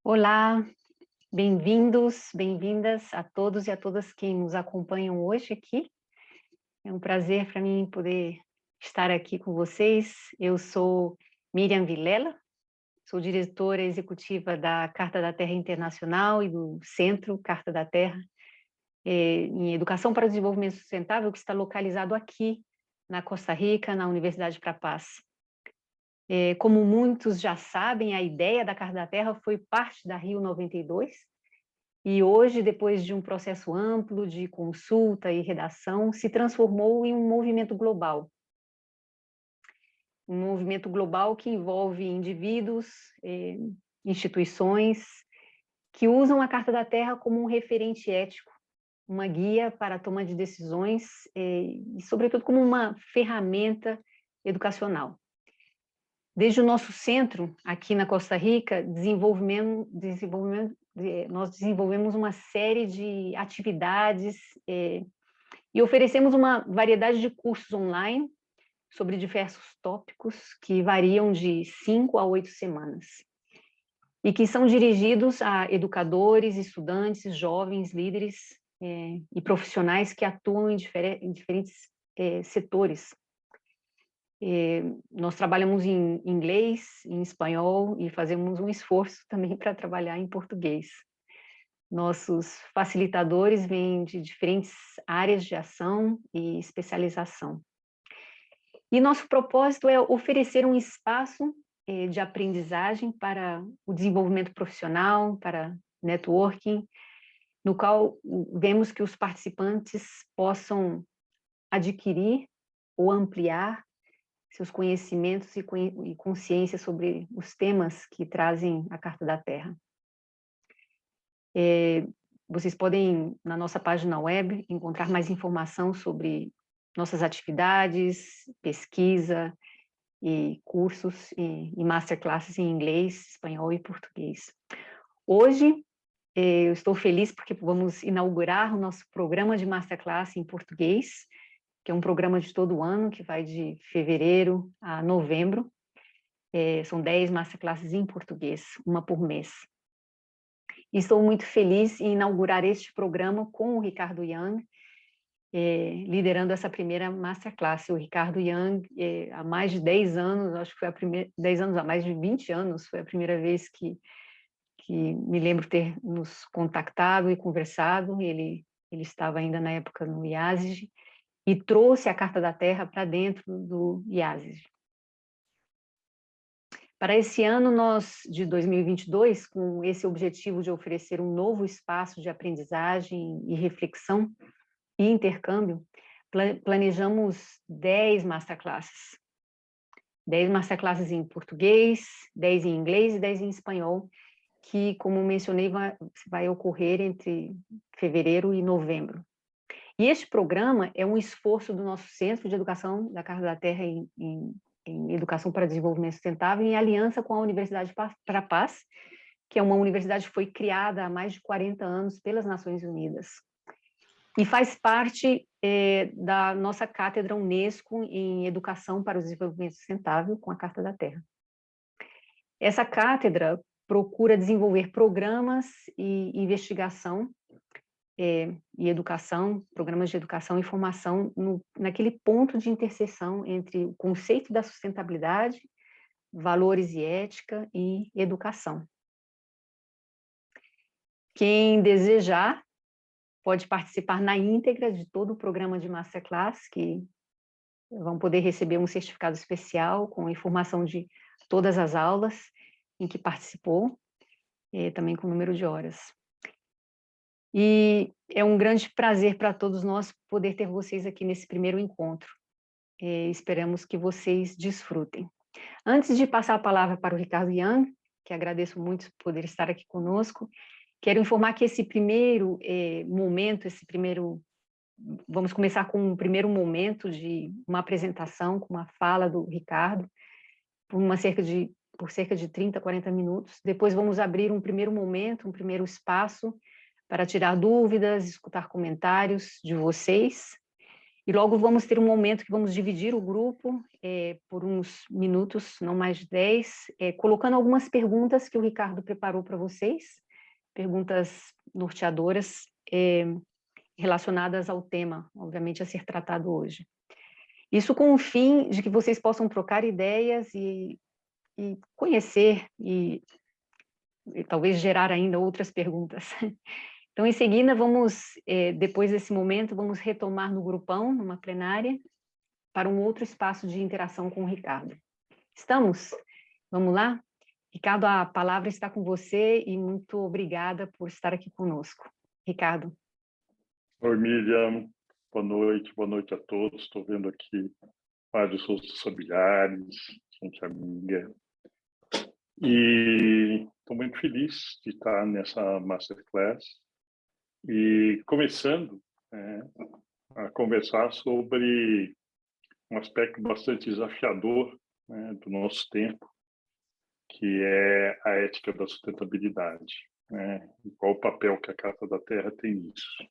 Olá, bem-vindos, bem-vindas a todos e a todas que nos acompanham hoje aqui. É um prazer para mim poder estar aqui com vocês. Eu sou Miriam Vilela, sou diretora executiva da Carta da Terra Internacional e do Centro Carta da Terra em Educação para o Desenvolvimento Sustentável, que está localizado aqui na Costa Rica, na Universidade para a Paz. Como muitos já sabem, a ideia da Carta da Terra foi parte da Rio 92, e hoje, depois de um processo amplo de consulta e redação, se transformou em um movimento global. Um movimento global que envolve indivíduos, instituições, que usam a Carta da Terra como um referente ético, uma guia para a toma de decisões e, sobretudo, como uma ferramenta educacional. Desde o nosso centro, aqui na Costa Rica, nós desenvolvemos uma série de atividades e oferecemos uma variedade de cursos online sobre diversos tópicos que variam de 5 a 8 semanas e que são dirigidos a educadores, estudantes, jovens, líderes e profissionais que atuam em diferentes setores. Nós trabalhamos em inglês, em espanhol e fazemos um esforço também para trabalhar em português. Nossos facilitadores vêm de diferentes áreas de ação e especialização. E nosso propósito é oferecer um espaço de aprendizagem para o desenvolvimento profissional, para networking, no qual vemos que os participantes possam adquirir ou ampliar seus conhecimentos e consciência sobre os temas que trazem a Carta da Terra. Vocês podem, na nossa página web, encontrar mais informação sobre nossas atividades, pesquisa e cursos e masterclasses em inglês, espanhol e português. Hoje, eu estou feliz porque vamos inaugurar o nosso programa de masterclass em português, que é um programa de todo ano, que vai de fevereiro a novembro. São 10 masterclasses em português, uma por mês. E estou muito feliz em inaugurar este programa com o Ricardo Young, liderando essa primeira masterclass. O Ricardo Young, há mais de 10 anos, acho que foi a primeira, 10 anos, há mais de 20 anos, foi a primeira vez que me lembro ter nos contactado e conversado. Ele estava ainda na época no IASIG, e trouxe a Carta da Terra para dentro do IASIG. Para esse ano, de 2022, com esse objetivo de oferecer um novo espaço de aprendizagem e reflexão e intercâmbio, planejamos 10 masterclasses. 10 masterclasses em português, 10 em inglês e 10 em espanhol, que, como mencionei, vai ocorrer entre fevereiro e novembro. E este programa é um esforço do nosso Centro de Educação da Carta da Terra em Educação para Desenvolvimento Sustentável, em aliança com a Universidade para a Paz, que é uma universidade que foi criada há mais de 40 anos pelas Nações Unidas. E faz parte da nossa cátedra Unesco em Educação para o Desenvolvimento Sustentável, com a Carta da Terra. Essa cátedra procura desenvolver programas e investigação e educação, programas de educação e formação naquele ponto de interseção entre o conceito da sustentabilidade, valores e ética e educação. Quem desejar pode participar na íntegra de todo o programa de Masterclass, que vão poder receber um certificado especial com informação de todas as aulas em que participou, também com o número de horas. E é um grande prazer para todos nós poder ter vocês aqui nesse primeiro encontro. Esperamos que vocês desfrutem. Antes de passar a palavra para o Ricardo Young, que agradeço muito por poder estar aqui conosco, quero informar que esse primeiro momento, vamos começar com um primeiro momento de uma apresentação, com uma fala do Ricardo, por cerca de 30, 40 minutos. Depois vamos abrir um primeiro momento, um primeiro espaço para tirar dúvidas, escutar comentários de vocês. E logo vamos ter um momento que vamos dividir o grupo por uns minutos, não mais de 10, colocando algumas perguntas que o Ricardo preparou para vocês, perguntas norteadoras relacionadas ao tema, obviamente, a ser tratado hoje. Isso com o fim de que vocês possam trocar ideias e conhecer e talvez gerar ainda outras perguntas. Então, em seguida, depois desse momento, vamos retomar no grupão, numa plenária, para um outro espaço de interação com o Ricardo. Estamos? Vamos lá? Ricardo, a palavra está com você e muito obrigada por estar aqui conosco. Ricardo. Oi, Miriam. Boa noite a todos. Estou vendo aqui vários rostos familiares, gente amiga. E estou muito feliz de estar nessa Masterclass e começando a conversar sobre um aspecto bastante desafiador, né, do nosso tempo, que é a ética da sustentabilidade, né, e qual o papel que a Carta da Terra tem nisso.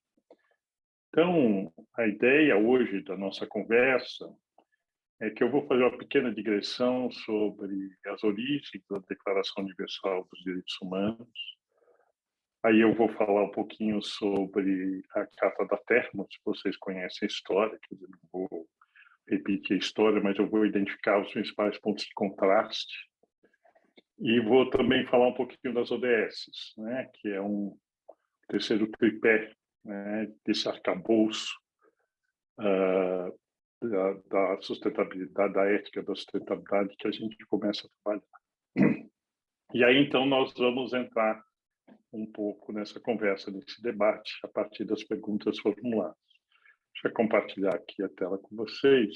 Então, a ideia hoje da nossa conversa é que eu vou fazer uma pequena digressão sobre as origens da Declaração Universal dos Direitos Humanos. Aí eu vou falar um pouquinho sobre a Carta da Terra, se vocês conhecem a história, quer dizer, não vou repetir a história, mas eu vou identificar os principais pontos de contraste. E vou também falar um pouquinho das ODS, né, que é um terceiro tripé, né, desse arcabouço da sustentabilidade, da ética da sustentabilidade que a gente começa a trabalhar. E aí, então, nós vamos entrar um pouco nessa conversa, nesse debate, a partir das perguntas formuladas. Deixa eu compartilhar aqui a tela com vocês.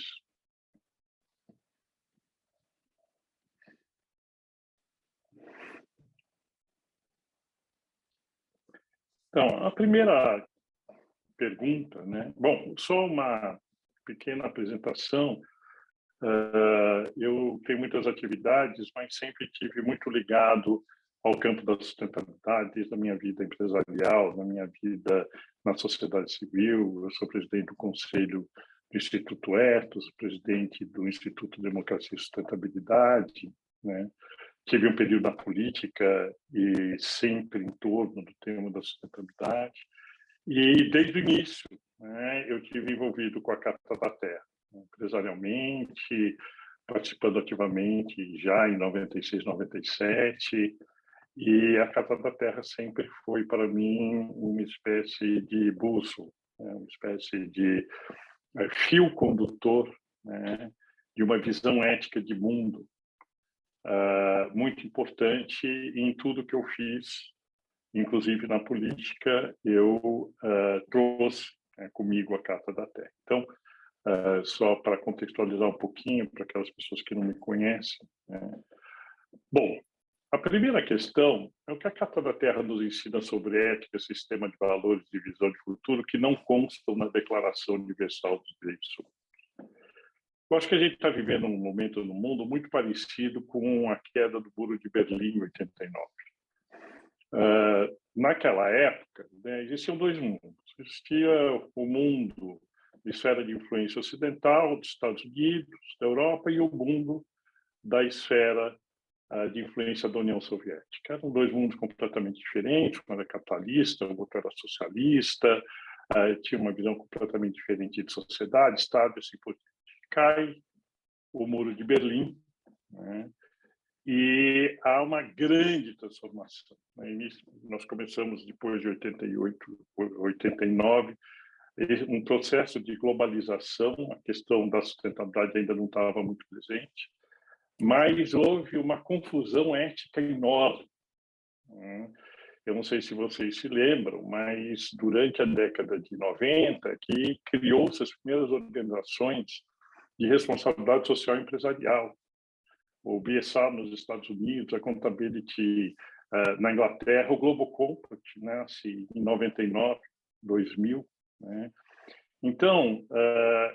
Então, a primeira pergunta, né? Bom, só uma pequena apresentação. Eu tenho muitas atividades, mas sempre tive muito ligado ao campo da sustentabilidade, desde a minha vida empresarial, na minha vida na sociedade civil. Eu sou presidente do Conselho do Instituto Ethos, presidente do Instituto Democracia e Sustentabilidade, né? Tive um período na política e sempre em torno do tema da sustentabilidade. E desde o início, né, eu tive envolvido com a Carta da Terra, empresarialmente, participando ativamente já em 96, 97, e a Carta da Terra sempre foi para mim uma espécie de bússola, né, uma espécie de fio condutor, né, de uma visão ética de mundo muito importante em tudo que eu fiz, inclusive na política. Eu trouxe comigo a Carta da Terra. Então, só para contextualizar um pouquinho para aquelas pessoas que não me conhecem, né? Bom, a primeira questão é o que a Carta da Terra nos ensina sobre ética, sistema de valores e visão de futuro que não constam na Declaração Universal dos Direitos Humanos. Eu acho que a gente está vivendo um momento no mundo muito parecido com a queda do Muro de Berlim em 89. Naquela época, né, existiam dois mundos. Existia o mundo de esfera de influência ocidental, dos Estados Unidos, da Europa, e o mundo da esfera de influência da União Soviética. Eram dois mundos completamente diferentes, um era capitalista, o outro era socialista, tinha uma visão completamente diferente de sociedade, Estado, assim por diante. Cai o Muro de Berlim, né? E há uma grande transformação. Nós começamos depois de 88, 89, um processo de globalização. A questão da sustentabilidade ainda não estava muito presente, mas houve uma confusão ética enorme. Eu não sei se vocês se lembram, mas durante a década de 90, que criou-se as primeiras organizações de responsabilidade social empresarial. O BSA nos Estados Unidos, a Contability na Inglaterra, o Global Compact nasce em 99, 2000. Né? Então,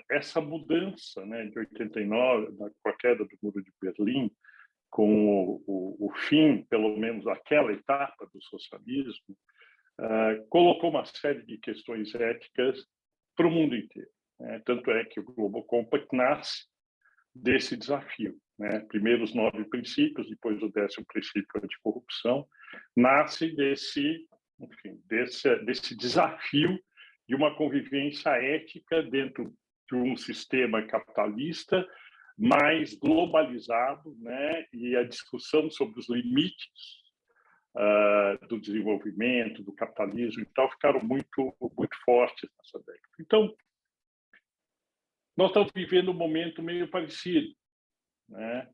essa mudança, né, de 89, com a queda do Muro de Berlim, com o fim, pelo menos, daquela etapa do socialismo, colocou uma série de questões éticas para o mundo inteiro. né? Tanto é que o Global Compact nasce desse desafio, né? Primeiro os 9 princípios, depois o 10º princípio anticorrupção, nasce desse, enfim, desse desafio de uma convivência ética dentro de um sistema capitalista mais globalizado, né? E a discussão sobre os limites do desenvolvimento, do capitalismo e tal, ficaram muito fortes nessa década. Então, nós estamos vivendo um momento meio parecido, né?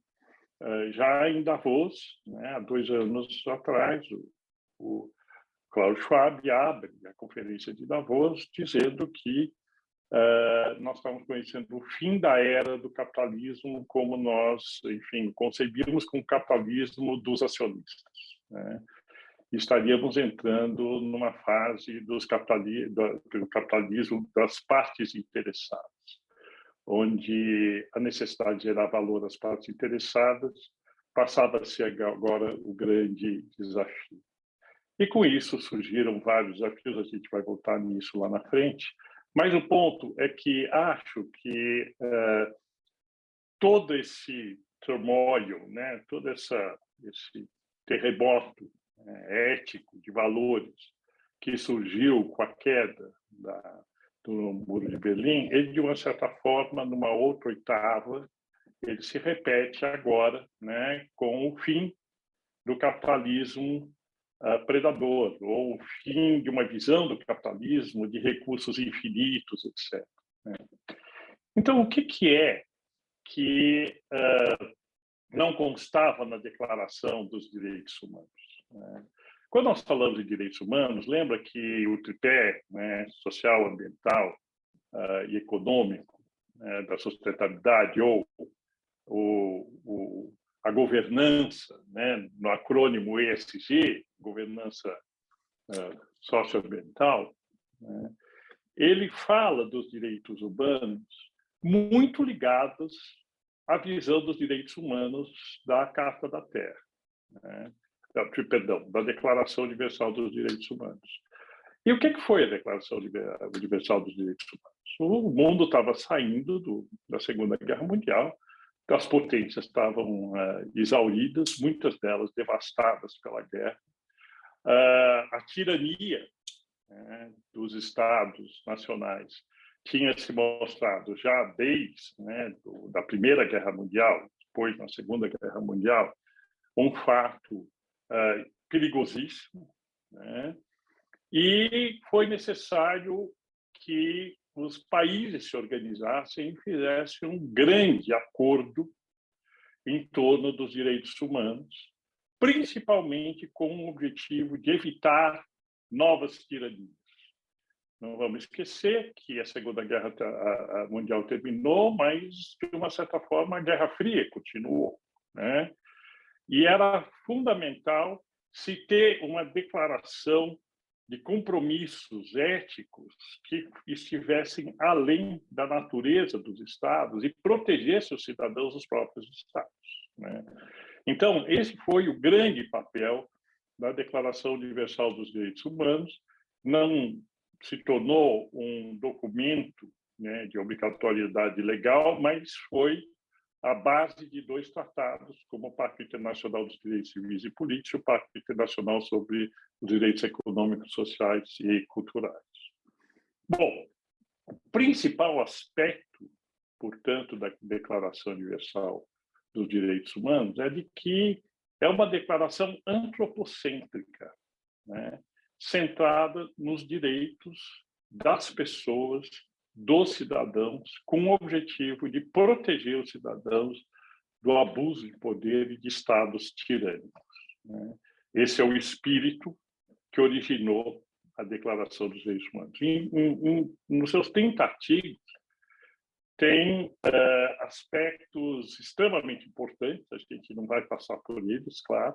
Já em Davos, né, há 2 anos atrás, o Klaus Schwab abre a conferência de Davos dizendo que nós estamos conhecendo o fim da era do capitalismo como nós, enfim, concebíamos como capitalismo dos acionistas, né? Estaríamos entrando numa fase do capitalismo das partes interessadas, onde a necessidade de gerar valor às partes interessadas passava a ser agora o grande desafio. E com isso surgiram vários desafios, a gente vai voltar nisso lá na frente, mas o ponto é que acho que todo esse turmoil, né, todo esse terremoto ético de valores que surgiu com a queda do Muro de Berlim, ele, de uma certa forma, numa outra oitava, ele se repete agora, né, com o fim do capitalismo predador, ou o fim de uma visão do capitalismo de recursos infinitos, etc. Né? Então, o que é que não constava na Declaração dos Direitos Humanos? Né? Quando nós falamos de direitos humanos, lembra que o tripé, né, social, ambiental e econômico, da sustentabilidade, ou a governança, né, no acrônimo ESG, governança socioambiental, né, ele fala dos direitos humanos muito ligados à visão dos direitos humanos da Carta da Terra, né, da Declaração Universal dos Direitos Humanos. E o que foi a Declaração Universal dos Direitos Humanos? O mundo estava saindo da Segunda Guerra Mundial, as potências estavam exauridas, muitas delas devastadas pela guerra. A tirania, né, dos estados nacionais tinha se mostrado já desde, né, da Primeira Guerra Mundial, depois na Segunda Guerra Mundial, um fato perigosíssimo, né? E foi necessário que os países se organizassem e fizessem um grande acordo em torno dos direitos humanos, principalmente com o objetivo de evitar novas tiranias. Não vamos esquecer que a Segunda Guerra Mundial terminou, mas, de uma certa forma, a Guerra Fria continuou, né? E era fundamental se ter uma declaração de compromissos éticos que estivessem além da natureza dos Estados e protegessem os cidadãos dos próprios Estados, né? Então, esse foi o grande papel da Declaração Universal dos Direitos Humanos. Não se tornou um documento, né, de obrigatoriedade legal, mas foi a base de 2 tratados, como o Pacto Internacional dos Direitos Civis e Políticos e o Pacto Internacional sobre os Direitos Econômicos, Sociais e Culturais. Bom, o principal aspecto, portanto, da Declaração Universal dos Direitos Humanos é de que é uma declaração antropocêntrica, né, centrada nos direitos das pessoas, dos cidadãos, com o objetivo de proteger os cidadãos do abuso de poder e de estados tirânicos, né? Esse é o espírito que originou a Declaração dos Direitos Humanos. Nos seus 30 artigos, tem aspectos extremamente importantes, a gente não vai passar por eles, claro,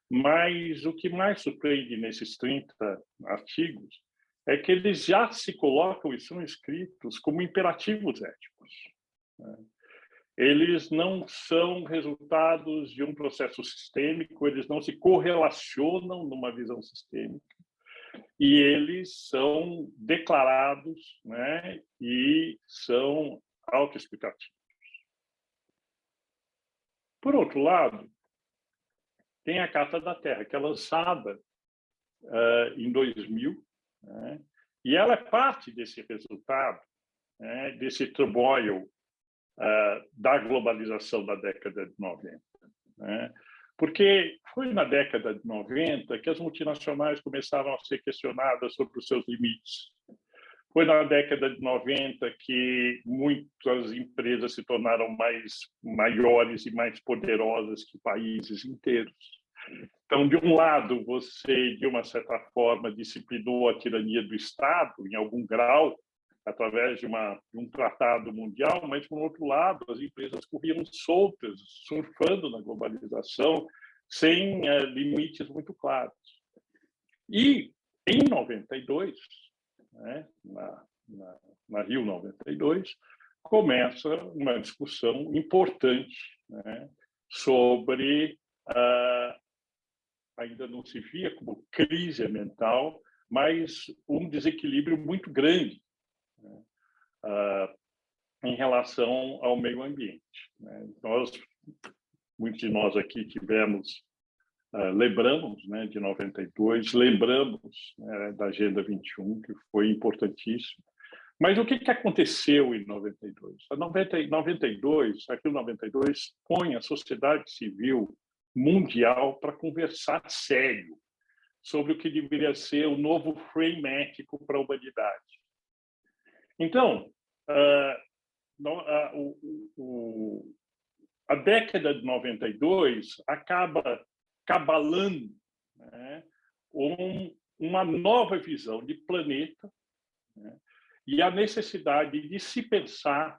mas o que mais surpreende nesses 30 artigos é que eles já se colocam e são escritos como imperativos éticos, né? Eles não são resultados de um processo sistêmico, eles não se correlacionam numa visão sistêmica, e eles são declarados, né, e são autoexplicativos. Por outro lado, tem a Carta da Terra, que é lançada em 2000, né, e ela é parte desse resultado, né, desse turmoil da globalização da década de 90. Né? Porque foi na década de 90 que as multinacionais começaram a ser questionadas sobre os seus limites. Foi na década de 90 que muitas empresas se tornaram maiores e mais poderosas que países inteiros. Então, de um lado, você, de uma certa forma, disciplinou a tirania do Estado, em algum grau, através de um tratado mundial, mas, por outro lado, as empresas corriam soltas, surfando na globalização, sem limites muito claros. E, em 92, né, na Rio 92, começa uma discussão importante, né, sobre, ainda não se via como crise ambiental, mas um desequilíbrio muito grande, né, em relação ao meio ambiente. Né? Muitos de nós aqui lembramos, né, de 92, lembramos, né, da Agenda 21, que foi importantíssimo. Mas o que aconteceu em 92? A 92 põe a sociedade civil mundial para conversar sério sobre o que deveria ser o novo frame ético para a humanidade. Então, a década de 92 acaba cabalando, né, uma nova visão de planeta, né, e a necessidade de se pensar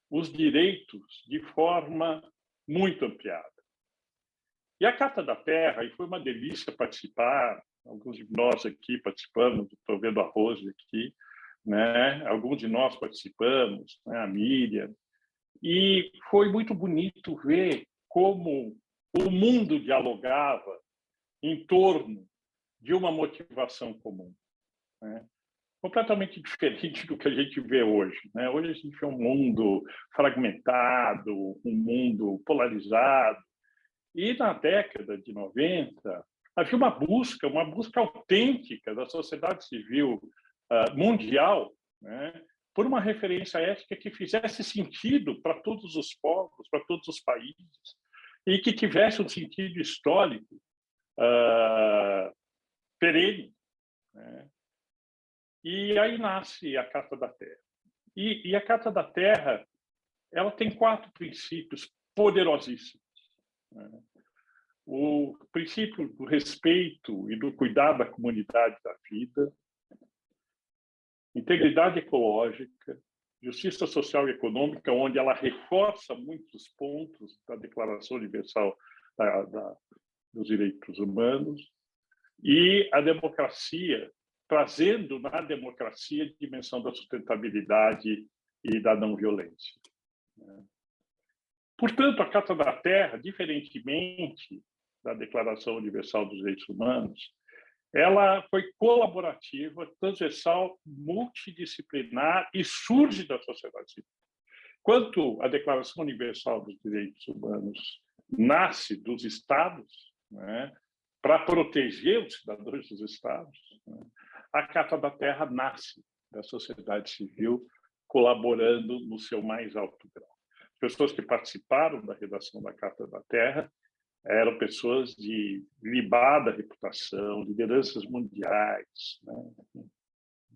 os direitos de forma muito ampliada. E a Carta da Terra, e foi uma delícia participar, alguns de nós aqui participamos, estou vendo a Rose aqui, né? Alguns de nós participamos, né? A Miriam, e foi muito bonito ver como o mundo dialogava em torno de uma motivação comum, né? Completamente diferente do que a gente vê hoje, né? Hoje a gente vê um mundo fragmentado, um mundo polarizado, e na década de 90 havia uma busca autêntica da sociedade civil mundial, né, por uma referência ética que fizesse sentido para todos os povos, para todos os países, e que tivesse um sentido histórico perene. Né? E aí nasce a Carta da Terra. E a Carta da Terra, ela tem 4 princípios poderosíssimos. Né? O princípio do respeito e do cuidado da comunidade da vida, integridade ecológica, justiça social e econômica, onde ela reforça muitos pontos da Declaração Universal dos Direitos Humanos, e a democracia, trazendo na democracia a dimensão da sustentabilidade e da não violência. Portanto, a Carta da Terra, diferentemente da Declaração Universal dos Direitos Humanos, ela foi colaborativa, transversal, multidisciplinar e surge da sociedade civil. Quanto a Declaração Universal dos Direitos Humanos nasce dos Estados, né, para proteger os cidadãos dos Estados, né, a Carta da Terra nasce da sociedade civil, colaborando no seu mais alto grau. As pessoas que participaram da redação da Carta da Terra eram pessoas de ilibada reputação, lideranças mundiais, né?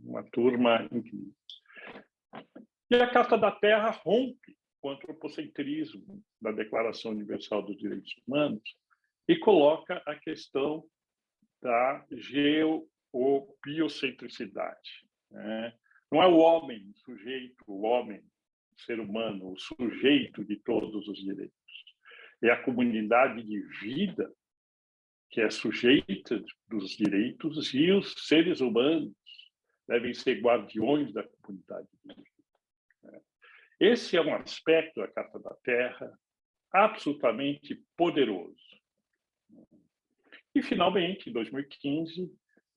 Uma turma incrível. E a Carta da Terra rompe com o antropocentrismo da Declaração Universal dos Direitos Humanos e coloca a questão da geobiocentricidade. Né? Não é o homem, o sujeito, o homem, o ser humano, o sujeito de todos os direitos. É a comunidade de vida que é sujeita dos direitos, e os seres humanos devem ser guardiões da comunidade de vida. Esse é um aspecto da Carta da Terra absolutamente poderoso. E, finalmente, em 2015,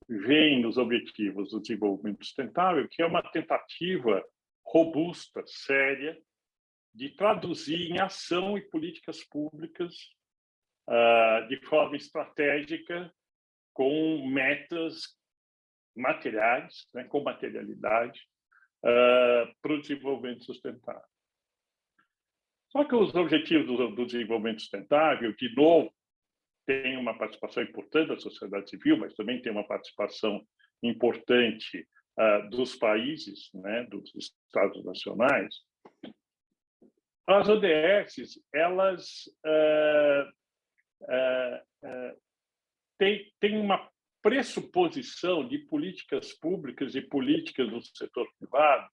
veem nos Objetivos do Desenvolvimento Sustentável, que é uma tentativa robusta, séria, de traduzir em ação e políticas públicas de forma estratégica, com metas materiais, né, com materialidade, para o desenvolvimento sustentável. Só que os Objetivos do Desenvolvimento Sustentável, de novo, tem uma participação importante da sociedade civil, mas também tem uma participação importante dos países, né, dos estados nacionais. As ODS, elas têm uma pressuposição de políticas públicas e políticas do setor privado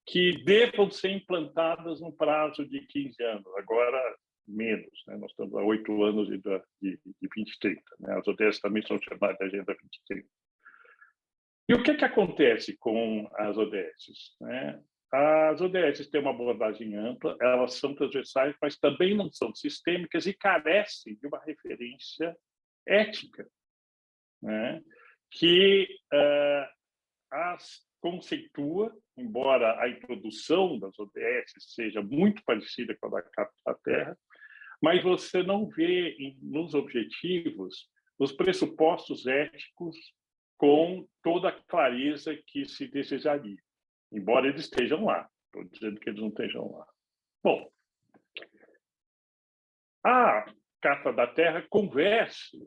que devam ser implantadas no prazo de 15 anos, agora menos, né? Nós estamos há 8 anos de 2030, né? As ODS também são chamadas de Agenda 2030. E o que acontece com as ODS, né? As ODS têm uma abordagem ampla, elas são transversais, mas também não são sistêmicas e carecem de uma referência ética, né? Que as conceitua, embora a introdução das ODS seja muito parecida com a da Carta da Terra, mas você não vê nos objetivos os pressupostos éticos com toda a clareza que se desejaria, embora eles estejam lá. Estou dizendo que eles não estejam lá. Bom, a Carta da Terra converge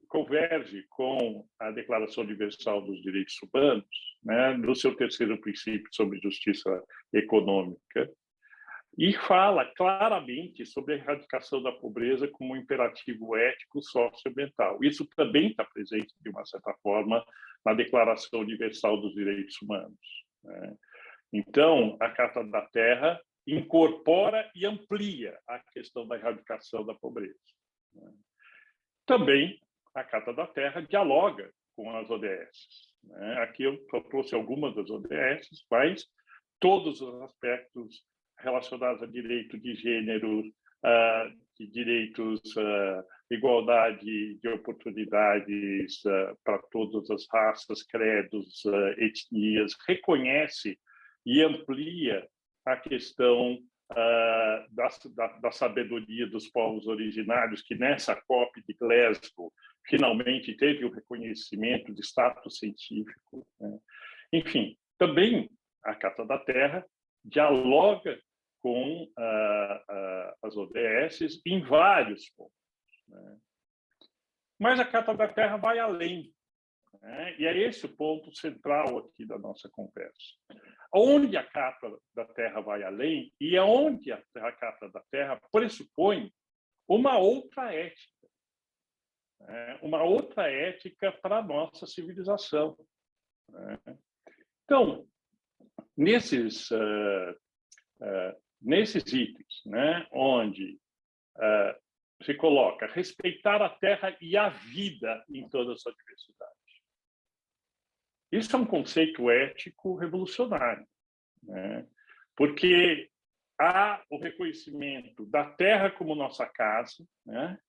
com a Declaração Universal dos Direitos Humanos, né, no seu terceiro princípio sobre justiça econômica, e fala claramente sobre a erradicação da pobreza como um imperativo ético socioambiental. Isso também está presente, de uma certa forma, na Declaração Universal dos Direitos Humanos, né? Então, a Carta da Terra incorpora e amplia a questão da erradicação da pobreza. Também a Carta da Terra dialoga com as ODS. Aqui eu trouxe algumas das ODS, mas todos os aspectos relacionados a direito de gênero, de direitos, igualdade de oportunidades para todas as raças, credos, etnias, reconhece e amplia a questão da sabedoria dos povos originários, que nessa COP de Glasgow finalmente teve o reconhecimento de status científico, né? Enfim, também a Carta da Terra dialoga com as ODS em vários pontos, né? Mas a Carta da Terra vai além, né? E é esse o ponto central aqui da nossa conversa. Onde a Carta da Terra vai além e é onde a Carta da Terra pressupõe uma outra ética, né? Uma outra ética para a nossa civilização, né? Então, nesses itens, né, onde se coloca respeitar a terra e a vida em toda a sua diversidade. Isso é um conceito ético revolucionário, né? Porque há o reconhecimento da terra como nossa casa, né?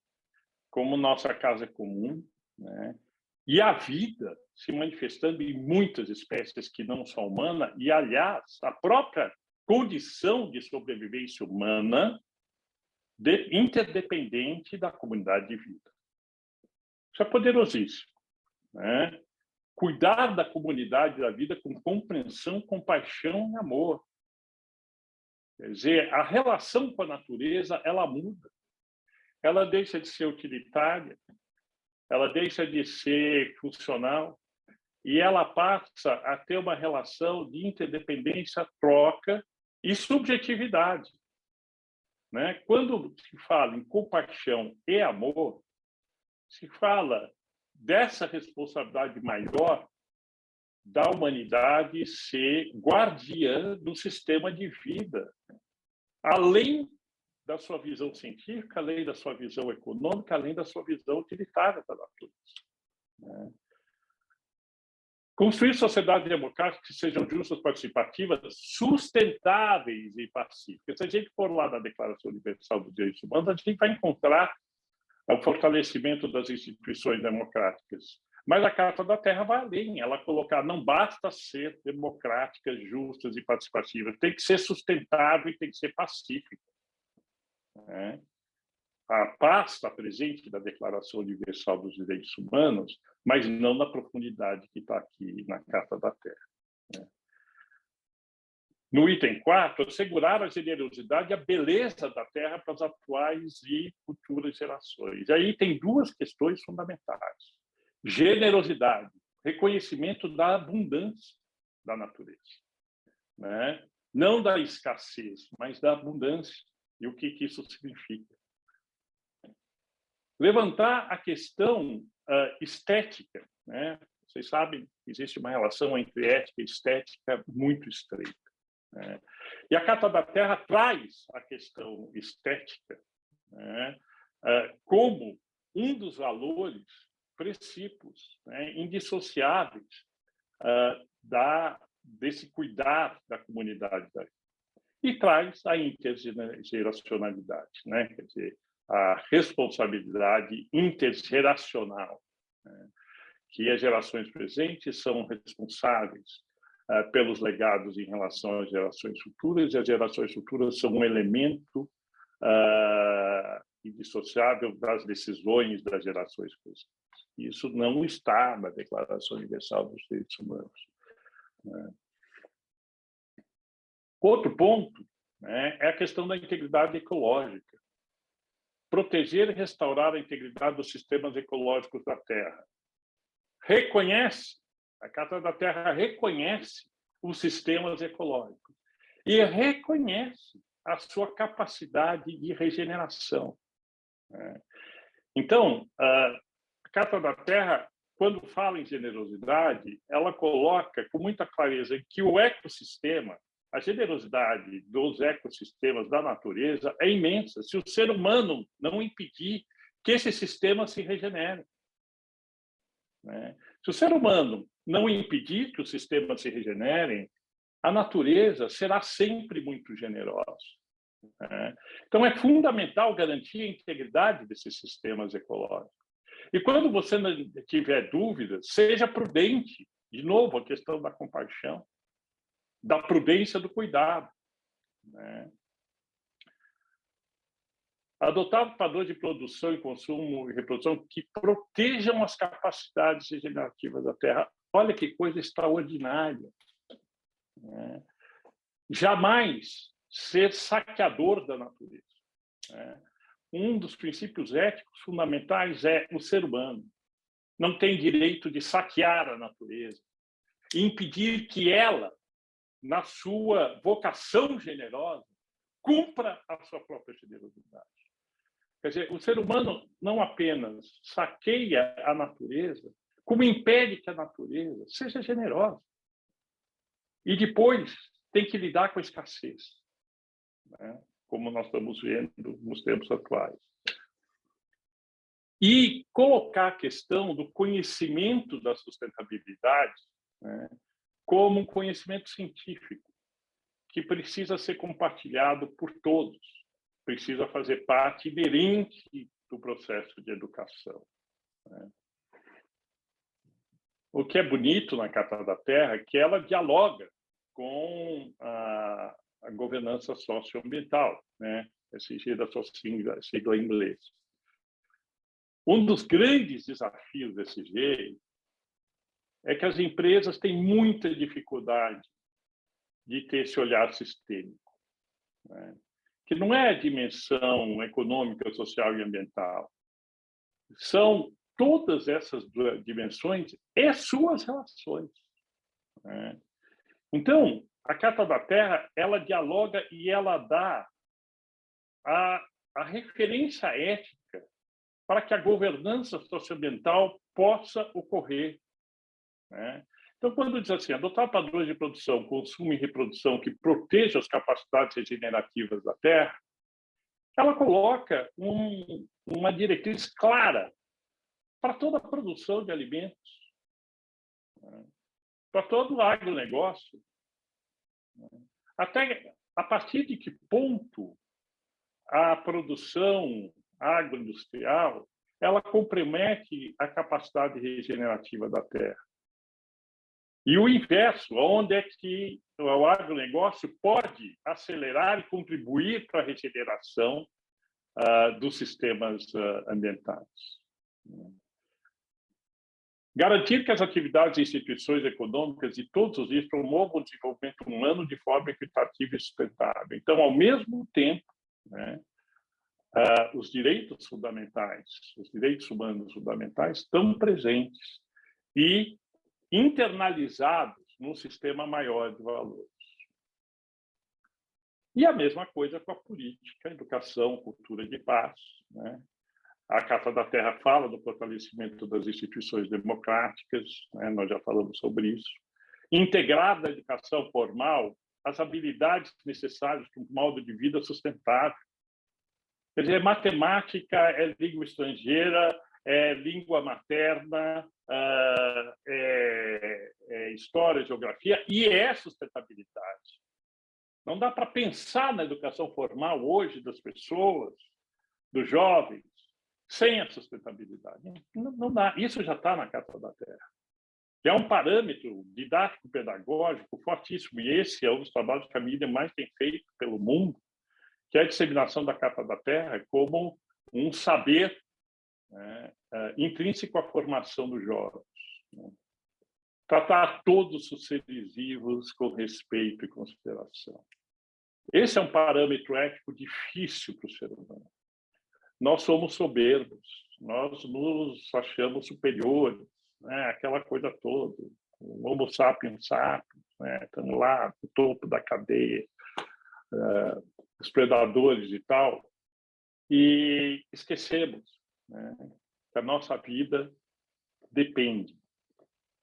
Como nossa casa comum, né? E a vida se manifestando em muitas espécies que não são humanas, e, aliás, a própria condição de sobrevivência humana interdependente da comunidade de vida. Isso é poderosíssimo, né? Cuidar da comunidade da vida com compreensão, compaixão e amor. Quer dizer, a relação com a natureza, ela muda. Ela deixa de ser utilitária, ela deixa de ser funcional e ela passa a ter uma relação de interdependência, troca e subjetividade, né? Quando se fala em compaixão e amor, se fala dessa responsabilidade maior da humanidade ser guardiã do sistema de vida, além da sua visão científica, além da sua visão econômica, além da sua visão utilitária da natureza. Construir sociedades democráticas que sejam justas, participativas, sustentáveis e pacíficas. Se a gente for lá na Declaração Universal dos Direitos Humanos, a gente vai encontrar o fortalecimento das instituições democráticas, Mas a Carta da Terra vai além, ela colocar, não basta ser democrática, justas e participativas, tem que ser sustentável e tem que ser pacífica. Né? A paz está presente na Declaração Universal dos Direitos Humanos, mas não na profundidade que está aqui na Carta da Terra. Né? No item 4, assegurar a generosidade e a beleza da terra para as atuais e futuras gerações. E aí tem duas questões fundamentais. Generosidade, reconhecimento da abundância da natureza. Né? Não da escassez, mas da abundância. E o que isso significa? Levantar a questão estética. Né? Vocês sabem que existe uma relação entre ética e estética muito estreita. Né? E a Carta da Terra traz a questão estética, né, como um dos valores precípios, né, indissociáveis desse cuidar da comunidade. E traz a intergeracionalidade, né? Quer dizer, a responsabilidade intergeracional, né? Que as gerações presentes são responsáveis pelos legados em relação às gerações futuras, e as gerações futuras são um elemento indissociável das decisões das gerações presentes. Isso não está na Declaração Universal dos Direitos Humanos. Né? Outro ponto, né, é a questão da integridade ecológica. Proteger e restaurar a integridade dos sistemas ecológicos da Terra. A Carta da Terra reconhece os sistemas ecológicos e reconhece a sua capacidade de regeneração. Então, a Carta da Terra, quando fala em generosidade, ela coloca com muita clareza que o ecossistema, a generosidade dos ecossistemas da natureza é imensa, se o ser humano não impedir que esse sistema se regenere. Né? Se o ser humano não impedir que os sistemas se regenerem, a natureza será sempre muito generosa. Né? Então, é fundamental garantir a integridade desses sistemas ecológicos. E quando você tiver dúvidas, seja prudente. De novo, a questão da compaixão, da prudência do cuidado. Né? Adotar padrões de produção e consumo e reprodução que protejam as capacidades regenerativas da Terra. Olha que coisa extraordinária. Né? Jamais ser saqueador da natureza. Né? Um dos princípios éticos fundamentais é o ser humano não tem direito de saquear a natureza e impedir que ela, na sua vocação generosa, cumpra a sua própria generosidade. Quer dizer, o ser humano não apenas saqueia a natureza, como impede que a natureza seja generosa. E depois tem que lidar com a escassez, né? Como nós estamos vendo nos tempos atuais. E colocar a questão do conhecimento da sustentabilidade, né, como um conhecimento científico que precisa ser compartilhado por todos, precisa fazer parte inerente do processo de educação. Né? O que é bonito na Carta da Terra é que ela dialoga com a governança socioambiental, né? SG da sua sigla em inglês. Um dos grandes desafios da SG é que as empresas têm muita dificuldade de ter esse olhar sistêmico, né? Que não é a dimensão econômica, social e ambiental. São todas essas dimensões e suas relações. Né? Então, a Carta da Terra, ela dialoga e ela dá a referência ética para que a governança socioambiental possa ocorrer. Né? Então, quando diz assim, adotar padrões de produção, consumo e reprodução que protejam as capacidades regenerativas da Terra, ela coloca uma diretriz clara para toda a produção de alimentos, né? Para todo o agronegócio. Né? Até a partir de que ponto a produção agroindustrial ela compromete a capacidade regenerativa da terra. E o inverso, onde é que o agronegócio pode acelerar e contribuir para a regeneração dos sistemas ambientais. Garantir que as atividades e instituições econômicas de todos os dias promovam o desenvolvimento humano de forma equitativa e sustentável. Então, ao mesmo tempo, né, os direitos fundamentais, os direitos humanos fundamentais estão presentes e internalizados num sistema maior de valores. E a mesma coisa com a política, educação, cultura de paz, né? A Carta da Terra fala do fortalecimento das instituições democráticas, né? Nós já falamos sobre isso. Integrar da educação formal as habilidades necessárias para um modo de vida sustentável. Quer dizer, matemática é língua estrangeira, é língua materna, é história, geografia, e é sustentabilidade. Não dá para pensar na educação formal hoje das pessoas, dos jovens, sem a sustentabilidade. Não dá. Isso já está na Carta da Terra. É um parâmetro didático-pedagógico fortíssimo, e esse é um dos trabalhos que a mídia mais tem feito pelo mundo, que é a disseminação da Carta da Terra como um saber, né, intrínseco à formação dos jovens. Né? Tratar todos os seres vivos com respeito e consideração. Esse é um parâmetro ético difícil para o ser humano. Nós somos soberbos, nós nos achamos superiores, né? Aquela coisa toda. O Homo sapiens sapiens, né? Estamos lá no topo da cadeia, os predadores e tal, e esquecemos, né, que a nossa vida depende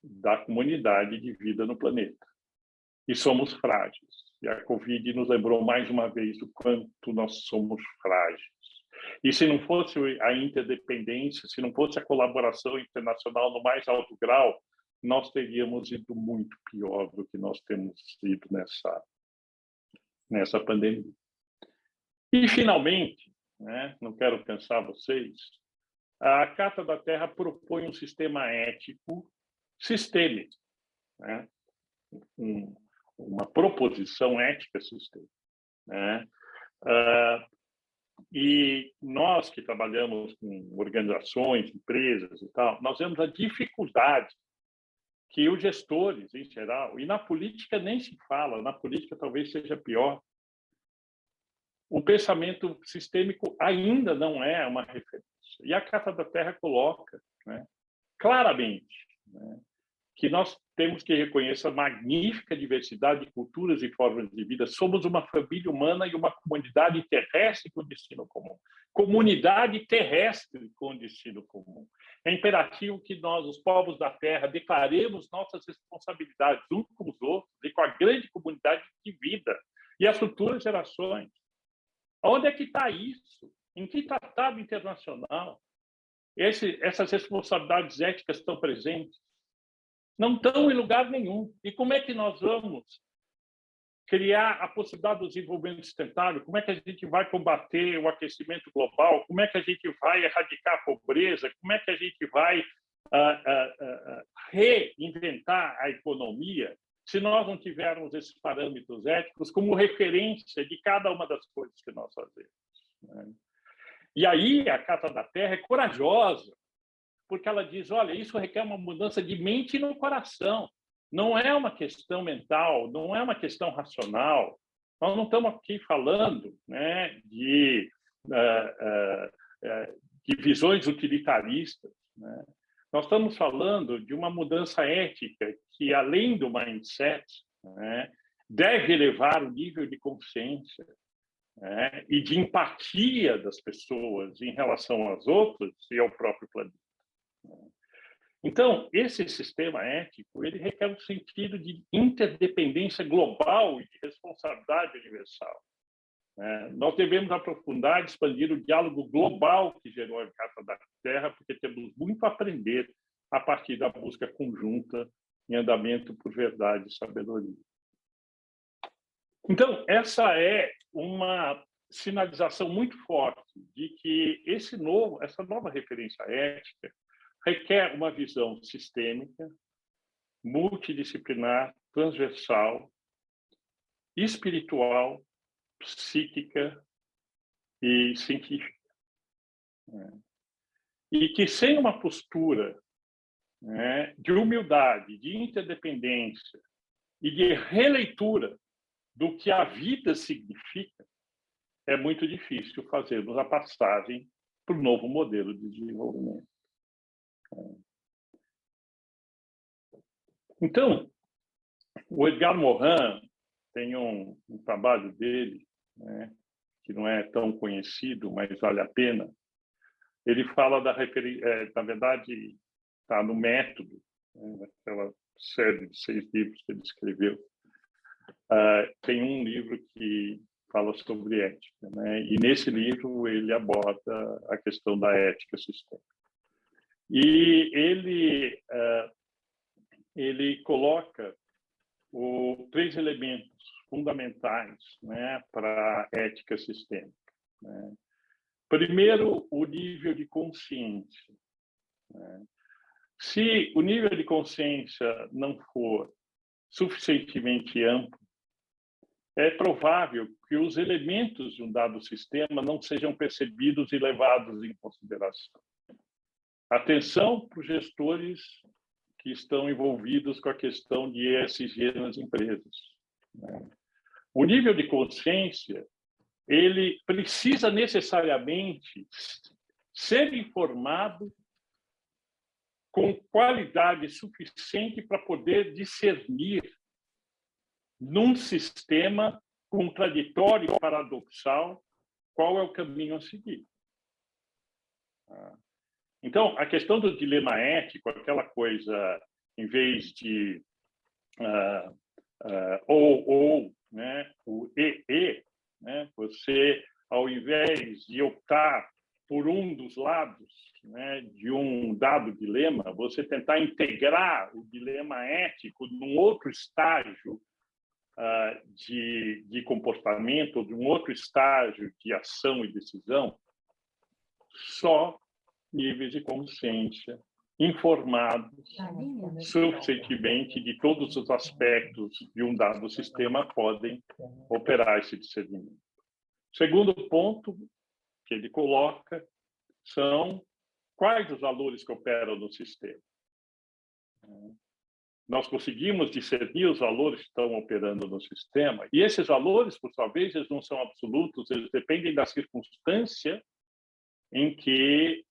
da comunidade de vida no planeta. E somos frágeis. E a Covid nos lembrou mais uma vez o quanto nós somos frágeis. E se não fosse a interdependência, se não fosse a colaboração internacional no mais alto grau, nós teríamos ido muito pior do que nós temos ido nessa pandemia. E, finalmente, né, não quero cansar vocês, a Carta da Terra propõe um sistema ético sistêmico, né? Uma proposição ética sistêmica, né? E nós que trabalhamos com organizações, empresas e tal, nós vemos a dificuldade que os gestores, em geral, e na política nem se fala, na política talvez seja pior, o pensamento sistêmico ainda não é uma referência. E a Carta da Terra coloca, né, claramente, né, que nós temos que reconhecer a magnífica diversidade de culturas e formas de vida. Somos uma família humana e uma comunidade terrestre com destino comum. Comunidade terrestre com destino comum. É imperativo que nós, os povos da Terra, declaremos nossas responsabilidades uns com os outros e com a grande comunidade de vida e as futuras gerações. Onde é que está isso? Em que tratado internacional essas responsabilidades éticas estão presentes? Não estão em lugar nenhum. E como é que nós vamos criar a possibilidade do desenvolvimento sustentável? Como é que a gente vai combater o aquecimento global? Como é que a gente vai erradicar a pobreza? Como é que a gente vai reinventar a economia se nós não tivermos esses parâmetros éticos como referência de cada uma das coisas que nós fazemos? Né? E aí a Carta da Terra é corajosa, porque ela diz, olha, isso requer uma mudança de mente no coração. Não é uma questão mental, não é uma questão racional. Nós não estamos aqui falando, né, de visões utilitaristas. Né? Nós estamos falando de uma mudança ética que, além do mindset, né, deve elevar o nível de consciência, né, e de empatia das pessoas em relação às outras e ao próprio planeta. Então, esse sistema ético ele requer um sentido de interdependência global e de responsabilidade universal. Nós devemos aprofundar e expandir o diálogo global que gerou a Carta da Terra, porque temos muito a aprender a partir da busca conjunta em andamento por verdade e sabedoria. Então, essa é uma sinalização muito forte de que essa nova referência ética requer uma visão sistêmica, multidisciplinar, transversal, espiritual, psíquica e científica. E que sem uma postura de humildade, de interdependência e de releitura do que a vida significa, é muito difícil fazermos a passagem para o novo modelo de desenvolvimento. Então, o Edgar Morin tem um trabalho dele, que não é tão conhecido, mas vale a pena. Ele fala da referência, na verdade, está no Método, naquela série de 6 livros que ele escreveu. Tem um livro que fala sobre ética, e nesse livro ele aborda a questão da ética sistêmica. E ele coloca 3 elementos fundamentais para a ética sistêmica. Primeiro, o nível de consciência. Se o nível de consciência não for suficientemente amplo, é provável que os elementos de um dado sistema não sejam percebidos e levados em consideração. Atenção para os gestores que estão envolvidos com a questão de ESG nas empresas. O nível de consciência, ele precisa necessariamente ser informado com qualidade suficiente para poder discernir num sistema contraditório e paradoxal qual é o caminho a seguir. Então, a questão do dilema ético, aquela coisa, em vez de o EE, você, ao invés de optar por um dos lados de um dado dilema, você tentar integrar o dilema ético num outro estágio de comportamento, de um outro estágio de ação e decisão, só níveis de consciência informados suficientemente de todos os aspectos de um dado sistema podem operar esse discernimento. Segundo ponto que ele coloca são quais os valores que operam no sistema. Nós conseguimos discernir os valores que estão operando no sistema, e esses valores, por sua vez, eles não são absolutos, eles dependem da circunstância em que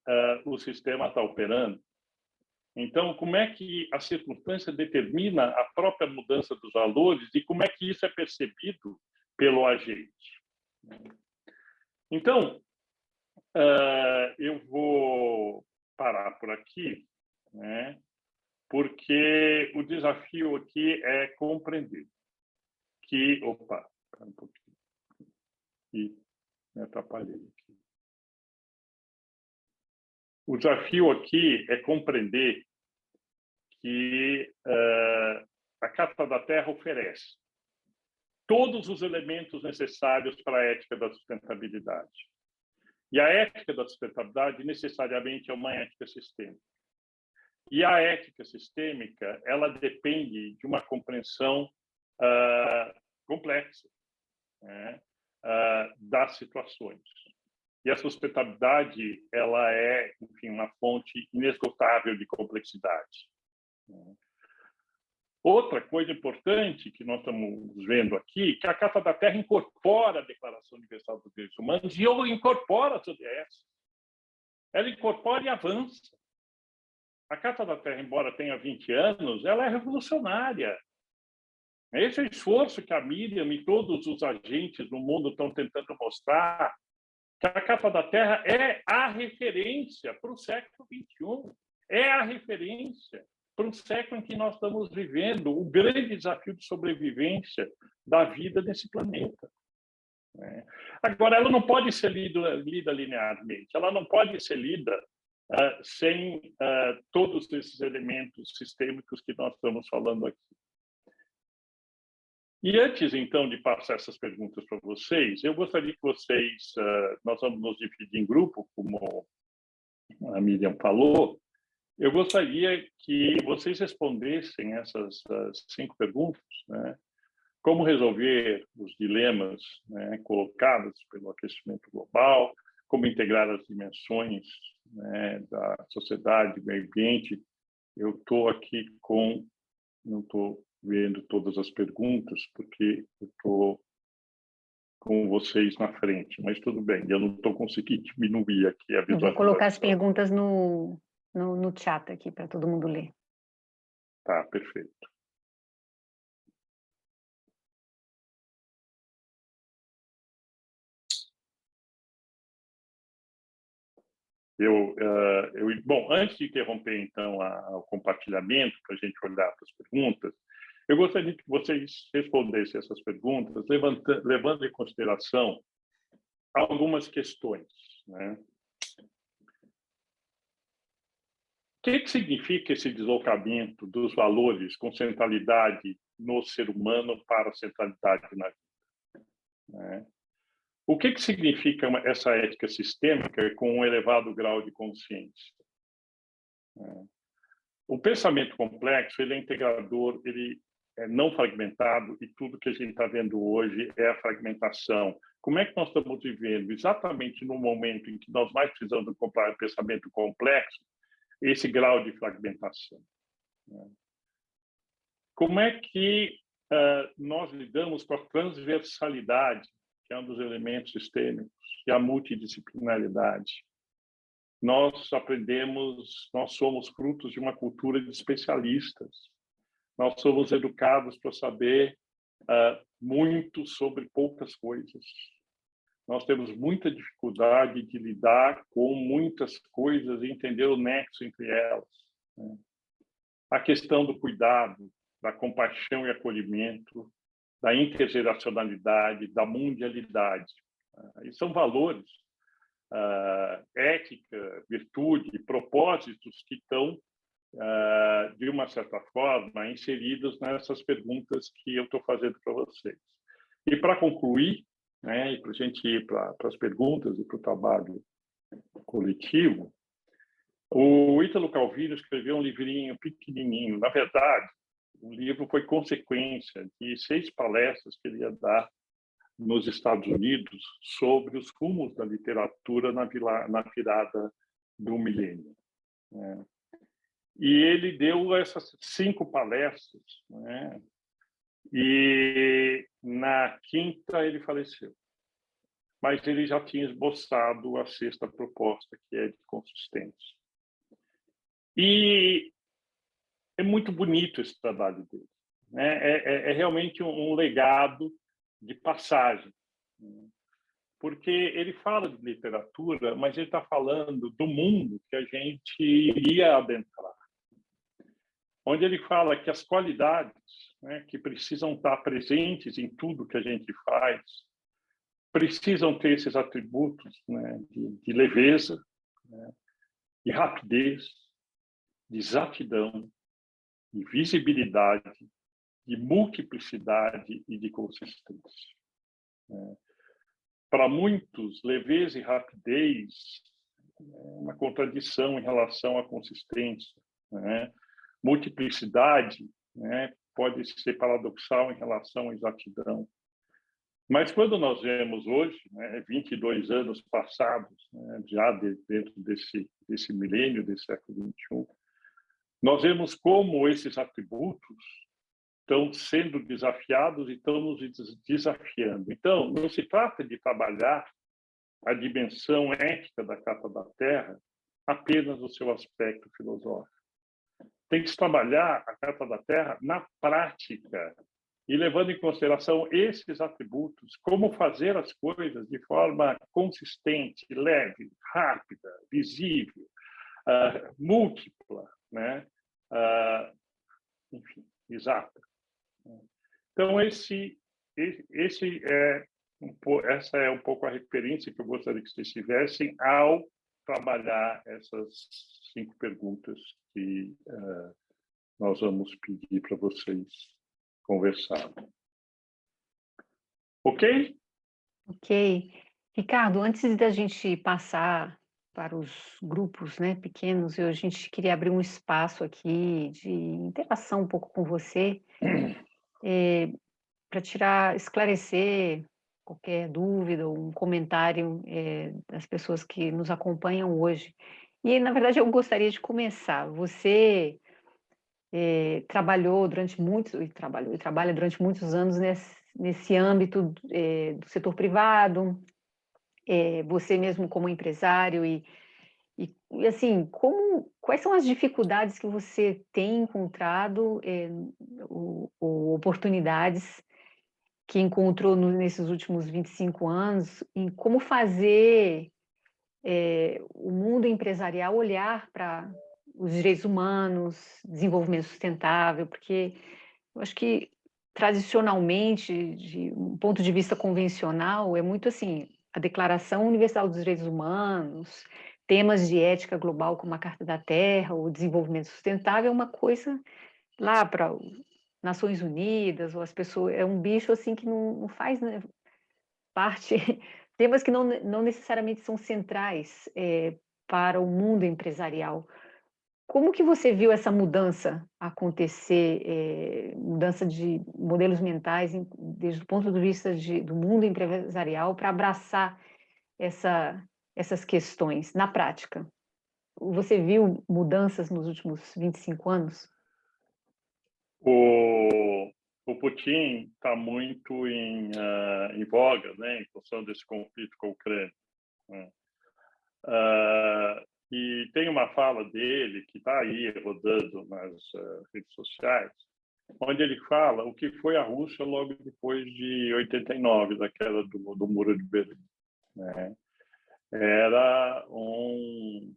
o sistema está operando. Então, como é que a circunstância determina a própria mudança dos valores e como é que isso é percebido pelo agente? Então, eu vou parar por aqui, porque o desafio aqui é compreender que... Opa, espera um pouquinho. E me atrapalhei aqui. O desafio aqui é compreender que a Carta da Terra oferece todos os elementos necessários para a ética da sustentabilidade. E a ética da sustentabilidade necessariamente é uma ética sistêmica. E a ética sistêmica, ela depende de uma compreensão complexa das situações. E a sustentabilidade, ela é, enfim, uma fonte inesgotável de complexidade. Outra coisa importante que nós estamos vendo aqui, que a Carta da Terra incorpora a Declaração Universal dos Direitos Humanos e incorpora as ODS. Ela incorpora e avança. A Carta da Terra, embora tenha 20 anos, ela é revolucionária. Esse é o esforço que a Miriam e todos os agentes no mundo estão tentando mostrar, que a Carta da Terra é a referência para o século XXI, é a referência para um século em que nós estamos vivendo o grande desafio de sobrevivência da vida nesse planeta. Agora, ela não pode ser lida linearmente, ela não pode ser lida sem todos esses elementos sistêmicos que nós estamos falando aqui. E antes, então, de passar essas perguntas para vocês, eu gostaria que vocês, nós vamos nos dividir em grupo, como a Miriam falou, eu gostaria que vocês respondessem essas 5 perguntas, né? Como resolver os dilemas, né, colocados pelo aquecimento global, como integrar as dimensões, né, da sociedade, do meio ambiente. Eu estou aqui não estou vendo todas as perguntas, porque eu estou com vocês na frente, mas tudo bem, eu não estou conseguindo diminuir aqui a Eu vou colocar as visualização. perguntas no chat aqui para todo mundo ler. Tá, perfeito. Bom, antes de interromper, então, o compartilhamento, para a gente olhar para as perguntas, eu gostaria que vocês respondessem essas perguntas, levando em consideração algumas questões, né? O que significa esse deslocamento dos valores com centralidade no ser humano para a centralidade na vida, né? O que significa essa ética sistêmica com um elevado grau de consciência? O pensamento complexo, ele é integrador, ele é não fragmentado, e tudo que a gente está vendo hoje é a fragmentação. Como é que nós estamos vivendo? Exatamente no momento em que nós mais precisamos de comprar pensamento complexo, esse grau de fragmentação. Como é que nós lidamos com a transversalidade, que é um dos elementos sistêmicos, e a multidisciplinaridade? Nós somos frutos de uma cultura de especialistas. Nós somos educados para saber muito sobre poucas coisas. Nós temos muita dificuldade de lidar com muitas coisas e entender o nexo entre elas, né? A questão do cuidado, da compaixão e acolhimento, da intergeracionalidade, da mundialidade. E são valores, ética, virtude, propósitos que estão, de uma certa forma, inseridos nessas perguntas que eu estou fazendo para vocês. E para concluir, né, e para a gente ir para as perguntas e para o trabalho coletivo, o Ítalo Calvino escreveu um livrinho pequenininho. Na verdade, o livro foi consequência de 6 palestras que ele ia dar nos Estados Unidos sobre os rumos da literatura na virada do milênio, né? E ele deu essas 5 palestras, né? E na quinta ele faleceu. Mas ele já tinha esboçado a 6ª proposta, que é de consistência. E é muito bonito esse trabalho dele, né? É realmente um legado de passagem, porque ele fala de literatura, mas ele está falando do mundo que a gente iria adentrar, onde ele fala que as qualidades, né, que precisam estar presentes em tudo que a gente faz, precisam ter esses atributos, né, de leveza, né, de rapidez, de exatidão, de visibilidade, de multiplicidade e de consistência. Para muitos, leveza e rapidez é uma contradição em relação à consistência, né? Multiplicidade, né, pode ser paradoxal em relação à exatidão. Mas quando nós vemos hoje, né, 22 anos passados, né, já dentro desse milênio, desse século XXI, nós vemos como esses atributos estão sendo desafiados e estão nos desafiando. Então, não se trata de trabalhar a dimensão ética da Carta da Terra apenas no seu aspecto filosófico. Tem que se trabalhar a Carta da Terra na prática e levando em consideração esses atributos, como fazer as coisas de forma consistente, leve, rápida, visível, múltipla, né? Enfim, exata. Então, essa é um pouco a referência que eu gostaria que vocês tivessem ao trabalhar essas 5 perguntas que nós vamos pedir para vocês conversarem. Ok? Ok. Ricardo, antes da gente passar para os grupos, né, pequenos, a gente queria abrir um espaço aqui de interação um pouco com você, para esclarecer qualquer dúvida ou um comentário das pessoas que nos acompanham hoje. E, na verdade, eu gostaria de começar. Você trabalhou durante muitos, e trabalha durante muitos anos nesse âmbito do setor privado, você mesmo como empresário e assim, quais são as dificuldades que você tem encontrado, ou oportunidades que encontrou nesses últimos 25 anos, em como fazer o mundo empresarial olhar para os direitos humanos, desenvolvimento sustentável, porque eu acho que tradicionalmente, de um ponto de vista convencional, é muito assim, a Declaração Universal dos Direitos Humanos, temas de ética global como a Carta da Terra, o desenvolvimento sustentável é uma coisa lá para Nações Unidas, ou as pessoas, é um bicho assim que não faz, né, parte, temas que não necessariamente são centrais para o mundo empresarial. Como que você viu essa mudança acontecer, mudança de modelos mentais, desde o ponto de vista do mundo empresarial, para abraçar essas questões na prática? Você viu mudanças nos últimos 25 anos? O Putin está muito em voga, né, em função desse conflito com a Ucrânia, né? E tem uma fala dele que está aí rodando nas redes sociais, onde ele fala o que foi a Rússia logo depois de 89, da queda do Muro de Berlim, né? Era um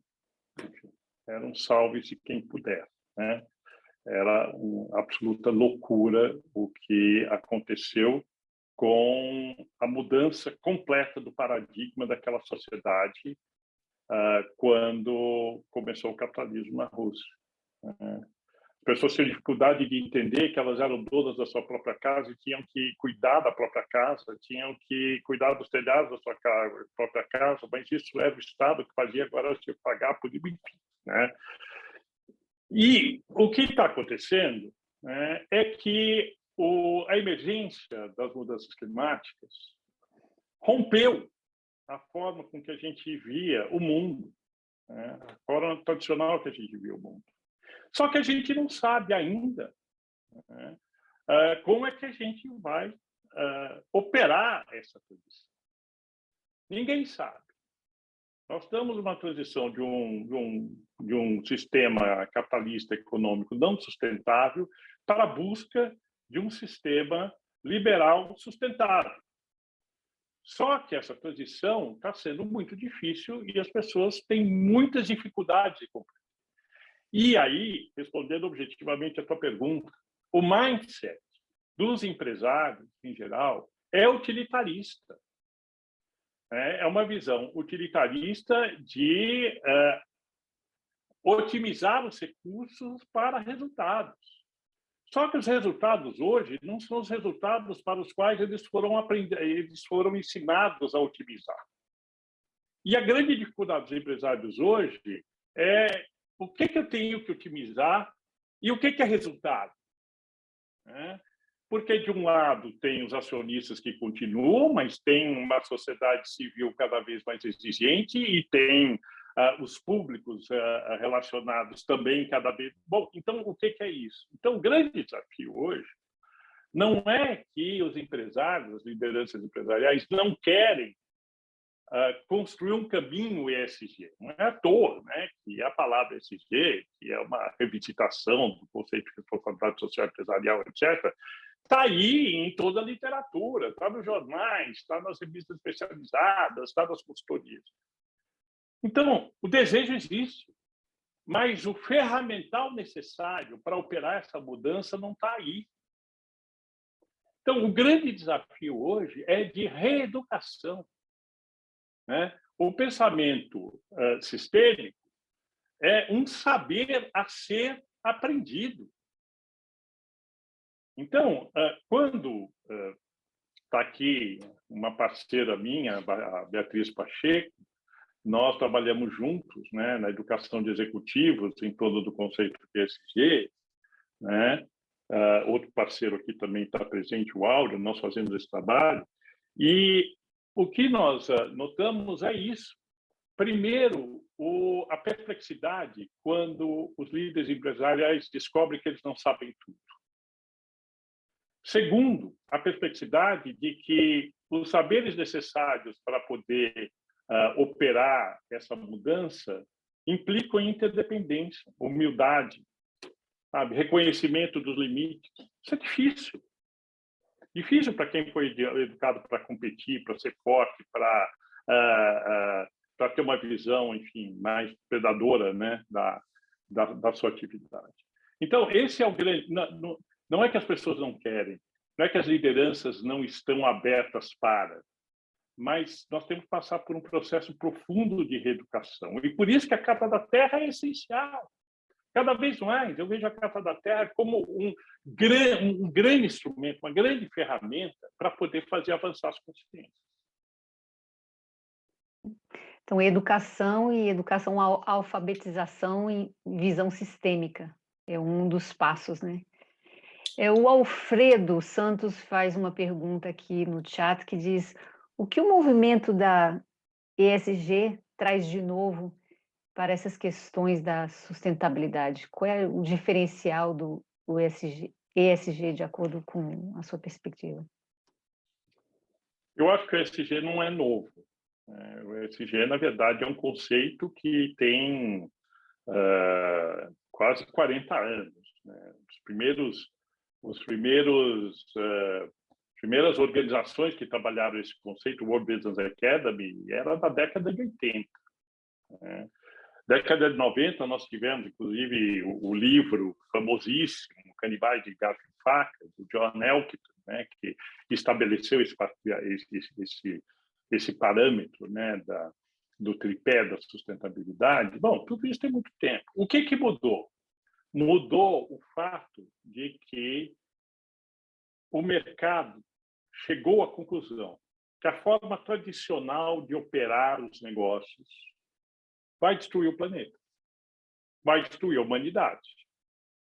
salve-se quem puder, né? Era uma absoluta loucura o que aconteceu com a mudança completa do paradigma daquela sociedade quando começou o capitalismo na Rússia. As pessoas tinham dificuldade de entender que elas eram donas da sua própria casa e tinham que cuidar da própria casa, tinham que cuidar dos telhados da sua própria casa, mas isso era o Estado que fazia, agora elas tinham que pagar por isso, né? E o que está acontecendo, né, é que a emergência das mudanças climáticas rompeu a forma com que a gente via o mundo, né, a forma tradicional que a gente via o mundo. Só que a gente não sabe ainda, né, como é que a gente vai operar essa transição. Ninguém sabe. Nós estamos numa transição de um sistema capitalista econômico não sustentável para a busca de um sistema liberal sustentável. Só que essa transição está sendo muito difícil e as pessoas têm muitas dificuldades de compreender. E aí, respondendo objetivamente a tua pergunta, o mindset dos empresários, em geral, é utilitarista. É uma visão utilitarista de otimizar os recursos para resultados. Só que os resultados hoje não são os resultados para os quais eles foram ensinados a otimizar. E a grande dificuldade dos empresários hoje é o que eu tenho que otimizar e o que é resultado. Porque, de um lado, tem os acionistas que continuam, mas tem uma sociedade civil cada vez mais exigente e tem os públicos relacionados também cada vez... Bom, então, o que é isso? Então, o grande desafio hoje não é que os empresários, as lideranças empresariais, não querem construir um caminho ESG. Não é à toa, né, que a palavra ESG, que é uma revisitação do conceito de responsabilidade social empresarial, etc., está aí em toda a literatura, está nos jornais, está nas revistas especializadas, está nas consultorias. Então, o desejo existe, mas o ferramental necessário para operar essa mudança não está aí. Então, o grande desafio hoje é de reeducação, né? O pensamento sistêmico é um saber a ser aprendido. Então, quando está aqui uma parceira minha, a Beatriz Pacheco. Nós trabalhamos juntos, né, na educação de executivos, em torno do conceito de ESG, né? Outro parceiro aqui também está presente, o Áureo, nós fazemos esse trabalho. E o que nós notamos é isso. Primeiro, a perplexidade quando os líderes empresariais descobrem que eles não sabem tudo. Segundo, a perplexidade de que os saberes necessários para poder operar essa mudança implicam interdependência, humildade, sabe? Reconhecimento dos limites. Isso é difícil. Difícil para quem foi educado para competir, para ser forte, para ter uma visão, enfim, mais predadora, né, da sua atividade. Então, esse é o grande... Não é que as pessoas não querem, não é que as lideranças não estão abertas para, mas nós temos que passar por um processo profundo de reeducação. E por isso que a Carta da Terra é essencial. Cada vez mais, eu vejo a Carta da Terra como um grande instrumento, uma grande ferramenta para poder fazer avançar as consciências. Então, educação, alfabetização e visão sistêmica é um dos passos, né? O Alfredo Santos faz uma pergunta aqui no chat que diz: o que o movimento da ESG traz de novo para essas questões da sustentabilidade? Qual é o diferencial do ESG de acordo com a sua perspectiva? Eu acho que o ESG não é novo. O ESG, na verdade, é um conceito que tem quase 40 anos. Né? As primeiras organizações que trabalharam esse conceito, o World Business Academy, era da década de 80. Né? Década de 90, nós tivemos, inclusive, o livro famosíssimo, Canibais de Garfo e Faca, do John Elkington, né, que estabeleceu esse parâmetro, né, do tripé da sustentabilidade. Bom, tudo isso tem muito tempo. O que mudou? Mudou o fato de que o mercado chegou à conclusão que a forma tradicional de operar os negócios vai destruir o planeta, vai destruir a humanidade.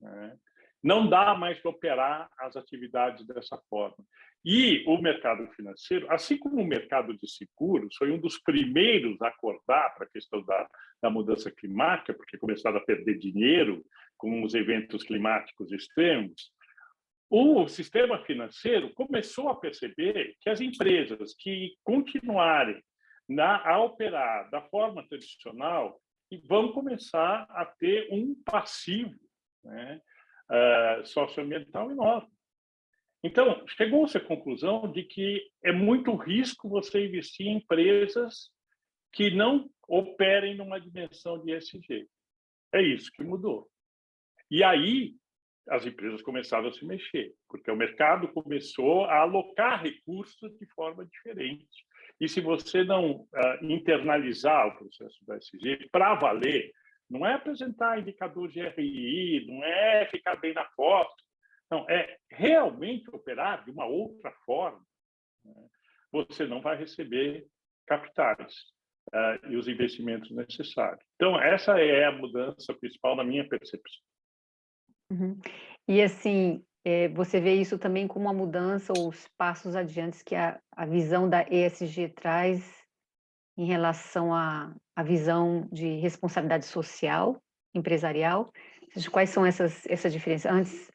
Né? Não dá mais para operar as atividades dessa forma. E o mercado financeiro, assim como o mercado de seguros, foi um dos primeiros a acordar para a questão da mudança climática, porque começaram a perder dinheiro com os eventos climáticos extremos. O sistema financeiro começou a perceber que as empresas que continuarem a operar da forma tradicional vão começar a ter um passivo, né, socioambiental enorme. Então, chegou-se à conclusão de que é muito risco você investir em empresas que não operem numa dimensão de ESG. É isso que mudou. E aí, as empresas começaram a se mexer, porque o mercado começou a alocar recursos de forma diferente. E se você não internalizar o processo da ESG para valer, não é apresentar indicador de RI, não é ficar bem na foto, não, é realmente operar de uma outra forma, né? Você não vai receber capitais e os investimentos necessários. Então, essa é a mudança principal na minha percepção. Uhum. E assim, você vê isso também como uma mudança, ou os passos adiantes que a visão da ESG traz em relação à visão de responsabilidade social, empresarial? Quais são essas diferenças? Antes,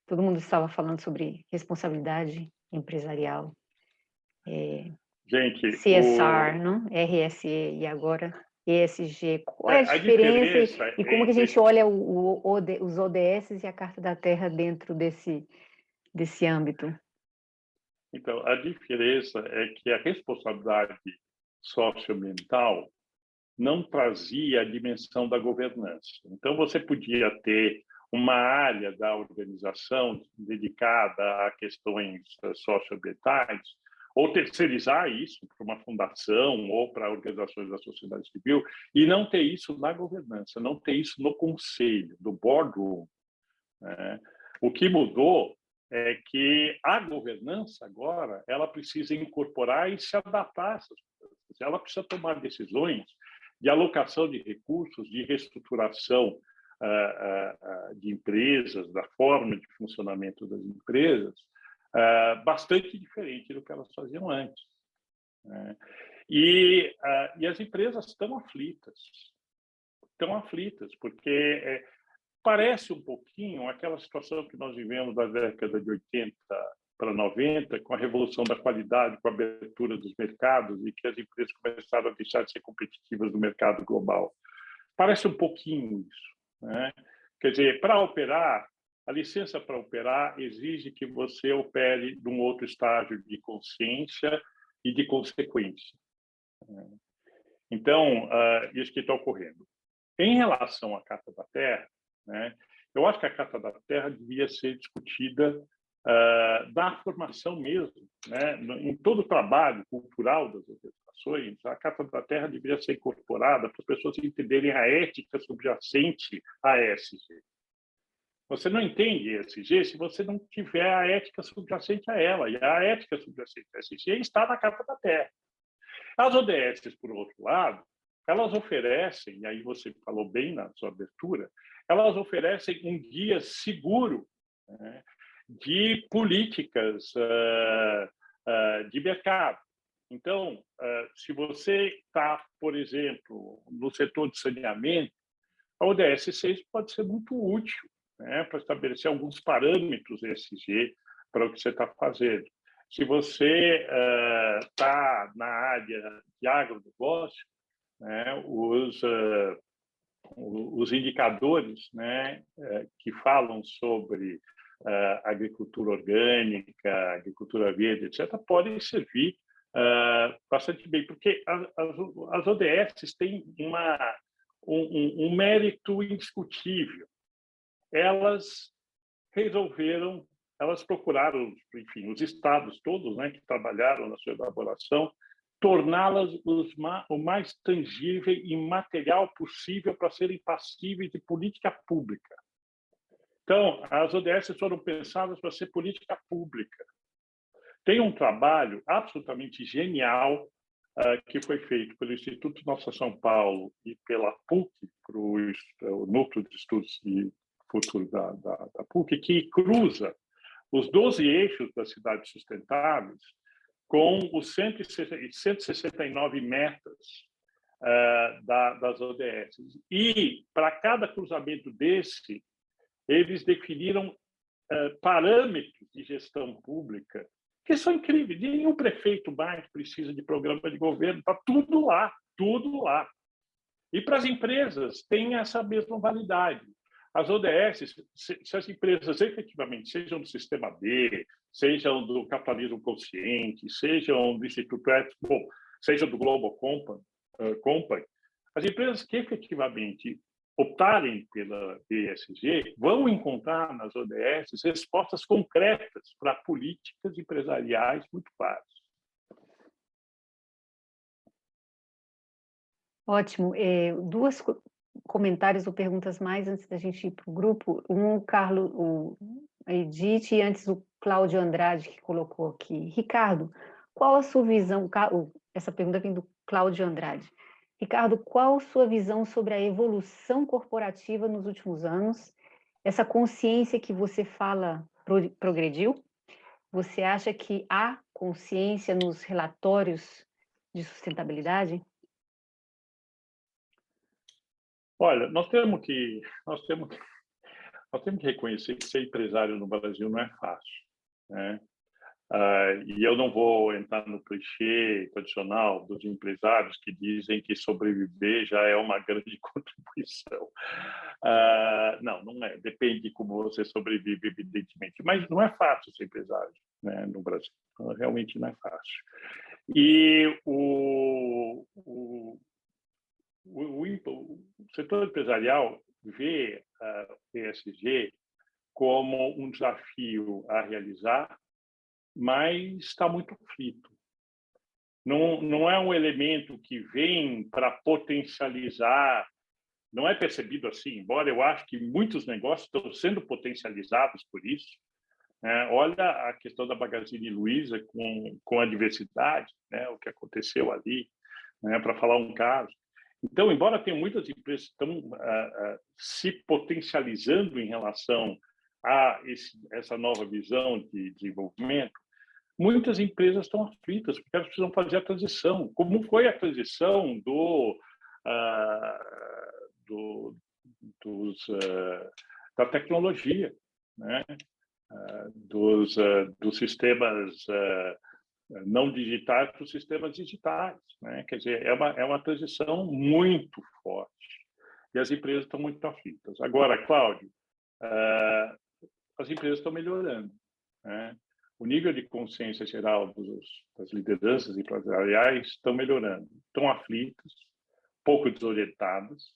todo mundo estava falando sobre responsabilidade empresarial, Gente, CSR, não? RSE, e agora ESG. Qual é a diferença e como que a gente olha os ODS e a Carta da Terra dentro desse âmbito? Então, a diferença é que a responsabilidade socioambiental não trazia a dimensão da governança. Então, você podia ter uma área da organização dedicada a questões socioambientais, ou terceirizar isso para uma fundação ou para organizações da sociedade civil, e não ter isso na governança, não ter isso no conselho, do boardroom. Né? O que mudou é que a governança agora ela precisa incorporar e se adaptar a essas coisas. Ela precisa tomar decisões de alocação de recursos, de reestruturação de empresas, da forma de funcionamento das empresas, bastante diferente do que elas faziam antes, né? E as empresas estão aflitas, porque parece um pouquinho aquela situação que nós vivemos da década de 80 para 90, com a revolução da qualidade, com a abertura dos mercados e que as empresas começaram a deixar de ser competitivas no mercado global. Parece um pouquinho isso, né? Quer dizer, para operar, a licença para operar exige que você opere num outro estágio de consciência e de consequência. Então, isso que está ocorrendo. Em relação à Carta da Terra, né, eu acho que a Carta da Terra devia ser discutida da formação mesmo, né? Em todo o trabalho cultural das organizações, a Carta da Terra deveria ser incorporada para as pessoas entenderem a ética subjacente à ESG. Você não entende ESG se você não tiver a ética subjacente a ela, e a ética subjacente à ESG está na Carta da Terra. As ODS, por outro lado, elas oferecem, e aí você falou bem na sua abertura, elas oferecem um guia seguro, né, de políticas de mercado. Então, se você está, por exemplo, no setor de saneamento, a ODS 6 pode ser muito útil, né, para estabelecer alguns parâmetros ESG para o que você está fazendo. Se você está na área de agronegócio, né, os indicadores, né, que falam sobre agricultura orgânica, agricultura verde, etc., podem servir bastante bem, porque as ODS têm um mérito indiscutível. Elas procuraram, enfim, os estados todos, né, que trabalharam na sua elaboração, torná-las o mais tangível e material possível para serem passíveis de política pública. Então, as ODS foram pensadas para ser política pública. Tem um trabalho absolutamente genial que foi feito pelo Instituto Nossa São Paulo e pela PUC, o Núcleo de Estudos de Futuro da PUC, que cruza os 12 eixos das cidades sustentáveis com os 169 metas das ODS. E, para cada cruzamento desse, eles definiram parâmetros de gestão pública que são incríveis. Nenhum prefeito mais precisa de programa de governo, está tudo lá, tudo lá. E para as empresas, tem essa mesma validade. As ODS, se as empresas efetivamente sejam do Sistema B, sejam do capitalismo consciente, sejam do Instituto Ético, bom, sejam do Global Compact, as empresas que efetivamente optarem pela ESG vão encontrar nas ODS respostas concretas para políticas empresariais muito claras. Ótimo. Duas comentários ou perguntas mais antes da gente ir para o grupo. Um, o Carlos, a Edith, e antes o Cláudio Andrade, que colocou aqui. Ricardo, qual a sua visão? Essa pergunta vem do Cláudio Andrade. Ricardo, qual a sua visão sobre a evolução corporativa nos últimos anos? Essa consciência que você fala progrediu? Você acha que há consciência nos relatórios de sustentabilidade? Olha, nós temos que reconhecer que ser empresário no Brasil não é fácil, né? E eu não vou entrar no clichê tradicional dos empresários que dizem que sobreviver já é uma grande contribuição. Não é. Depende de como você sobrevive, evidentemente. Mas não é fácil ser empresário, né, no Brasil. Realmente não é fácil. E o setor empresarial vê a ESG como um desafio a realizar, mas está muito aflito. Não é um elemento que vem para potencializar, não é percebido assim, embora eu acho que muitos negócios estão sendo potencializados por isso, né? Olha a questão da Magazine Luiza com a diversidade, né? O que aconteceu ali, né? Para falar um caso. Então, embora tenha muitas empresas que estão se potencializando em relação a essa nova visão de desenvolvimento, muitas empresas estão aflitas, porque elas precisam fazer a transição. Como foi a transição da tecnologia, né? Dos sistemas não digitais para os sistemas digitais, né? Quer dizer, é uma transição muito forte e as empresas estão muito aflitas. Agora, Cláudio, as empresas estão melhorando, né? O nível de consciência geral das lideranças empresariais estão melhorando, estão aflitas, pouco desorientadas,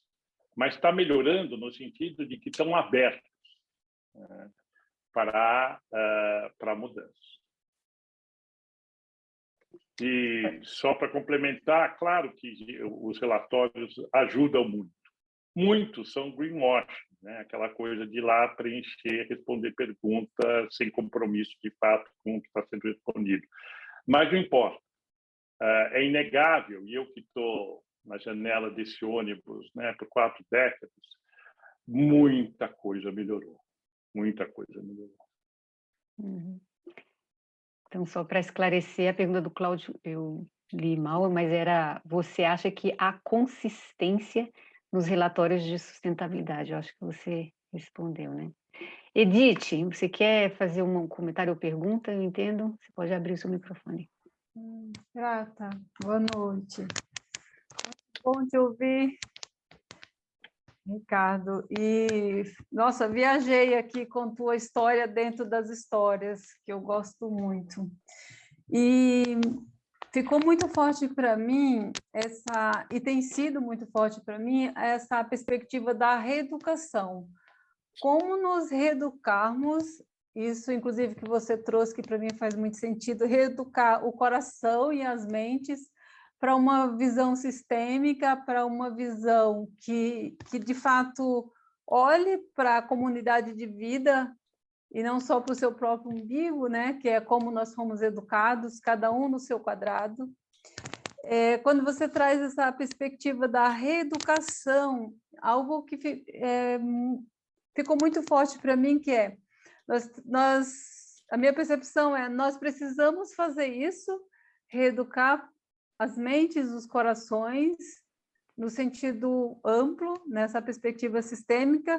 mas está melhorando no sentido de que estão abertas, né, para a mudança. E só para complementar, claro que os relatórios ajudam muito. Muitos são greenwashing, né? Aquela coisa de ir lá preencher, responder perguntas sem compromisso de fato com o que está sendo respondido. Mas não importa. É inegável, e eu que estou na janela desse ônibus, né, por 4 décadas, muita coisa melhorou. Muita coisa melhorou. Uhum. Então, só para esclarecer, a pergunta do Cláudio, eu li mal, mas era: você acha que há consistência nos relatórios de sustentabilidade? Eu acho que você respondeu, né? Edith, você quer fazer um comentário ou pergunta? Eu entendo. Você pode abrir o seu microfone. Grata, boa noite. Muito bom te ouvir, Ricardo. E, nossa, viajei aqui com tua história dentro das histórias, que eu gosto muito. E ficou muito forte para mim, e tem sido muito forte para mim, essa perspectiva da reeducação. Como nos reeducarmos, isso, inclusive, que você trouxe, que para mim faz muito sentido, reeducar o coração e as mentes para uma visão sistêmica, para uma visão que de fato, olhe para a comunidade de vida e não só para o seu próprio umbigo, né? Que é como nós fomos educados, cada um no seu quadrado. Quando você traz essa perspectiva da reeducação, algo que ficou muito forte para mim, que é, a minha percepção é, nós precisamos fazer isso, reeducar as mentes, os corações, no sentido amplo, nessa perspectiva sistêmica,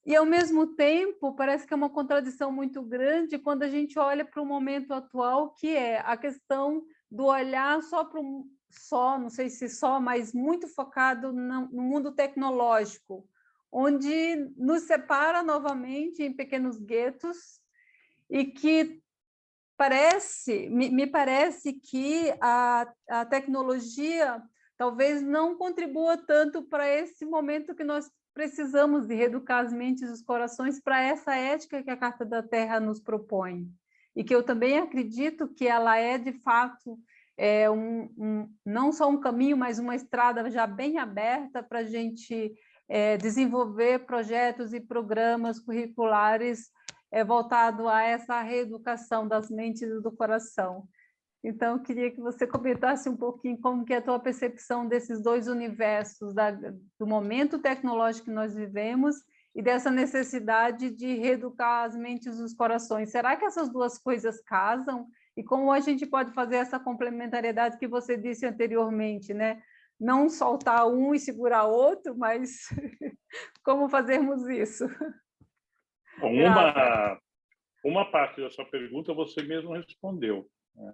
e, ao mesmo tempo, parece que é uma contradição muito grande quando a gente olha para o momento atual, que é a questão do olhar só para não sei se só, mas muito focado no mundo tecnológico, onde nos separa novamente em pequenos guetos e que me parece que a tecnologia talvez não contribua tanto para esse momento que nós precisamos de reeducar as mentes e os corações para essa ética que a Carta da Terra nos propõe. E que eu também acredito que ela é, de fato, não só um caminho, mas uma estrada já bem aberta para a gente desenvolver projetos e programas curriculares voltado a essa reeducação das mentes e do coração. Então, eu queria que você comentasse um pouquinho como que é a tua percepção desses dois universos, do momento tecnológico que nós vivemos e dessa necessidade de reeducar as mentes e os corações. Será que essas duas coisas casam? E como a gente pode fazer essa complementariedade que você disse anteriormente, né? Não soltar um e segurar outro, mas como fazermos isso? Bom, uma parte da sua pergunta você mesmo respondeu, né?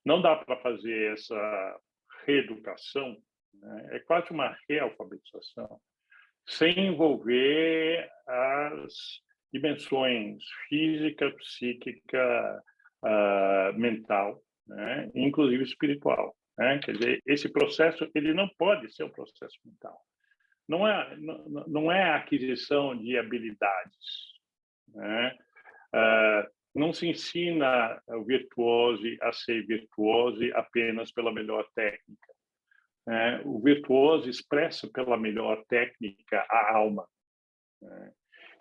Não dá para fazer essa reeducação, né? É quase uma realfabetização, sem envolver as dimensões física, psíquica, mental, né? Inclusive espiritual, né? Quer dizer, esse processo ele não pode ser um processo mental. Não é a aquisição de habilidades, né? Não se ensina o virtuoso a ser virtuoso apenas pela melhor técnica. O virtuoso expressa pela melhor técnica a alma, né?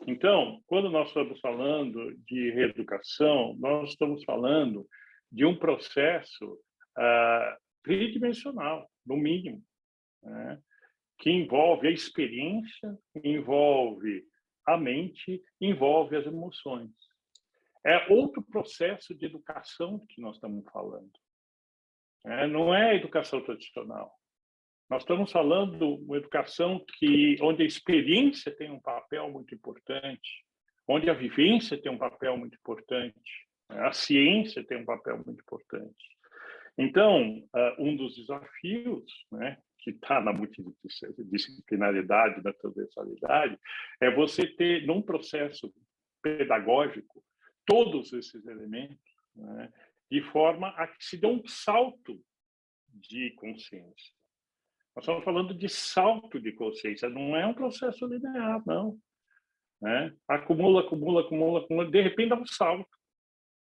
Então, quando nós estamos falando de reeducação, nós estamos falando de um processo tridimensional, no mínimo, né? Que envolve a experiência, envolve a mente, envolve as emoções. É outro processo de educação que nós estamos falando. Não é a educação tradicional. Nós estamos falando de uma educação onde a experiência tem um papel muito importante, onde a vivência tem um papel muito importante, a ciência tem um papel muito importante. Então, um dos desafios, né, que está na multidisciplinaridade, na transversalidade, é você ter, num processo pedagógico, todos esses elementos, né, de forma a que se dê um salto de consciência. Nós estamos falando de salto de consciência, não é um processo linear, não. Né? Acumula, de repente dá um salto.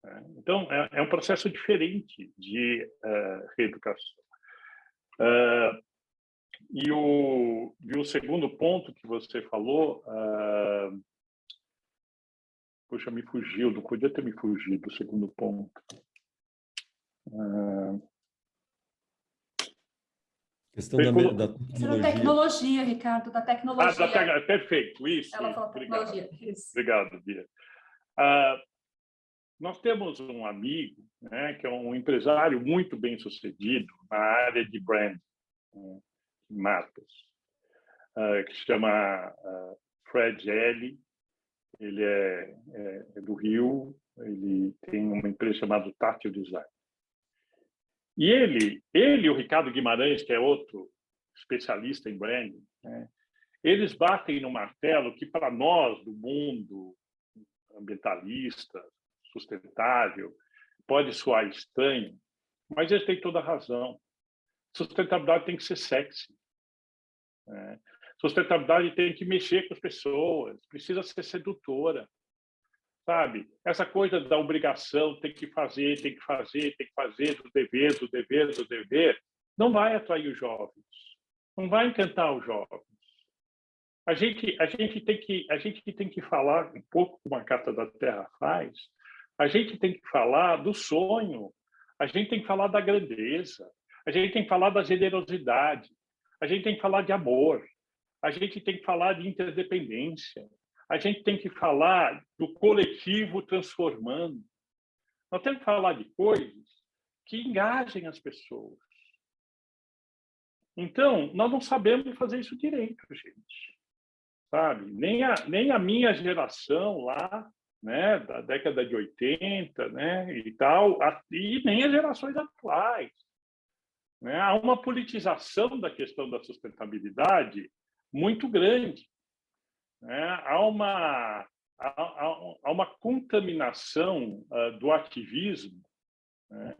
Né? Então, é um processo diferente de reeducação. E o segundo ponto que você falou, puxa, me fugiu, não podia ter me fugido o segundo ponto. Questão da tecnologia, Ricardo, da tecnologia. Perfeito, isso. Ela falou tecnologia. Isso. Obrigado, Bia. Nós temos um amigo, né, que é um empresário muito bem-sucedido na área de brand, marcas, que se chama Fred Ellie. Ele é do Rio, ele tem uma empresa chamada Tátil Design. E ele e o Ricardo Guimarães, que é outro especialista em branding, né, eles batem no martelo que, para nós, do mundo ambientalista, sustentável, pode soar estranho, mas eles têm toda a razão. Sustentabilidade tem que ser sexy. Né? Sustentabilidade tem que mexer com as pessoas, precisa ser sedutora. Sabe? Essa coisa da obrigação, tem que fazer, do dever, não vai atrair os jovens, não vai encantar os jovens. A gente tem que falar um pouco como a Carta da Terra faz, a gente tem que falar do sonho, a gente tem que falar da grandeza, a gente tem que falar da generosidade, a gente tem que falar de amor, a gente tem que falar de interdependência, a gente tem que falar do coletivo transformando. Nós temos que falar de coisas que engajem as pessoas. Então, nós não sabemos fazer isso direito, gente. Sabe? Nem a minha geração lá, né, da década de 80, né, e tal, e nem as gerações atuais. Né? Há uma politização da questão da sustentabilidade muito grande. Há uma contaminação do ativismo, né?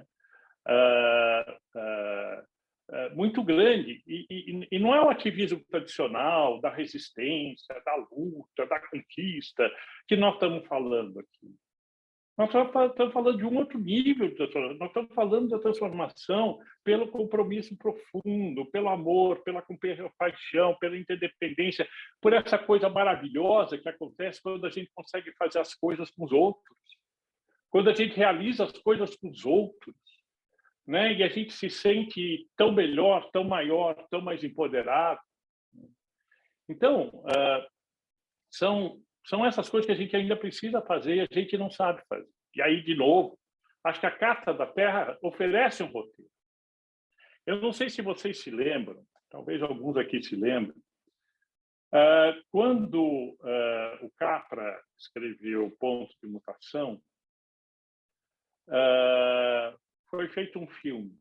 Muito grande. E não é o ativismo tradicional da resistência, da luta, da conquista que nós estamos falando aqui. Nós estamos falando de um outro nível de transformação. Nós estamos falando da transformação pelo compromisso profundo, pelo amor, pela compaixão, pela interdependência, por essa coisa maravilhosa que acontece quando a gente consegue fazer as coisas com os outros, quando a gente realiza as coisas com os outros, né? E a gente se sente tão melhor, tão maior, tão mais empoderado. Então, são essas coisas que a gente ainda precisa fazer e a gente não sabe fazer. E aí, de novo, acho que a Carta da Terra oferece um roteiro. Eu não sei se vocês se lembram, talvez alguns aqui se lembrem, quando o Capra escreveu Ponto de Mutação, foi feito um filme.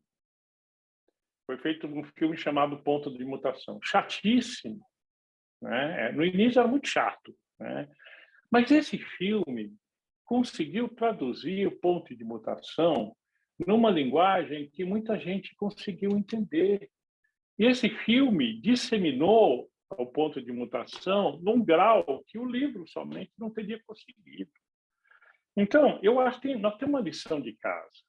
Foi feito um filme chamado Ponto de Mutação. Chatíssimo. Né? No início era muito chato. Né? Mas esse filme conseguiu traduzir o ponto de mutação numa linguagem que muita gente conseguiu entender. E esse filme disseminou o ponto de mutação num grau que o livro somente não teria conseguido. Então, eu acho que nós temos uma lição de casa,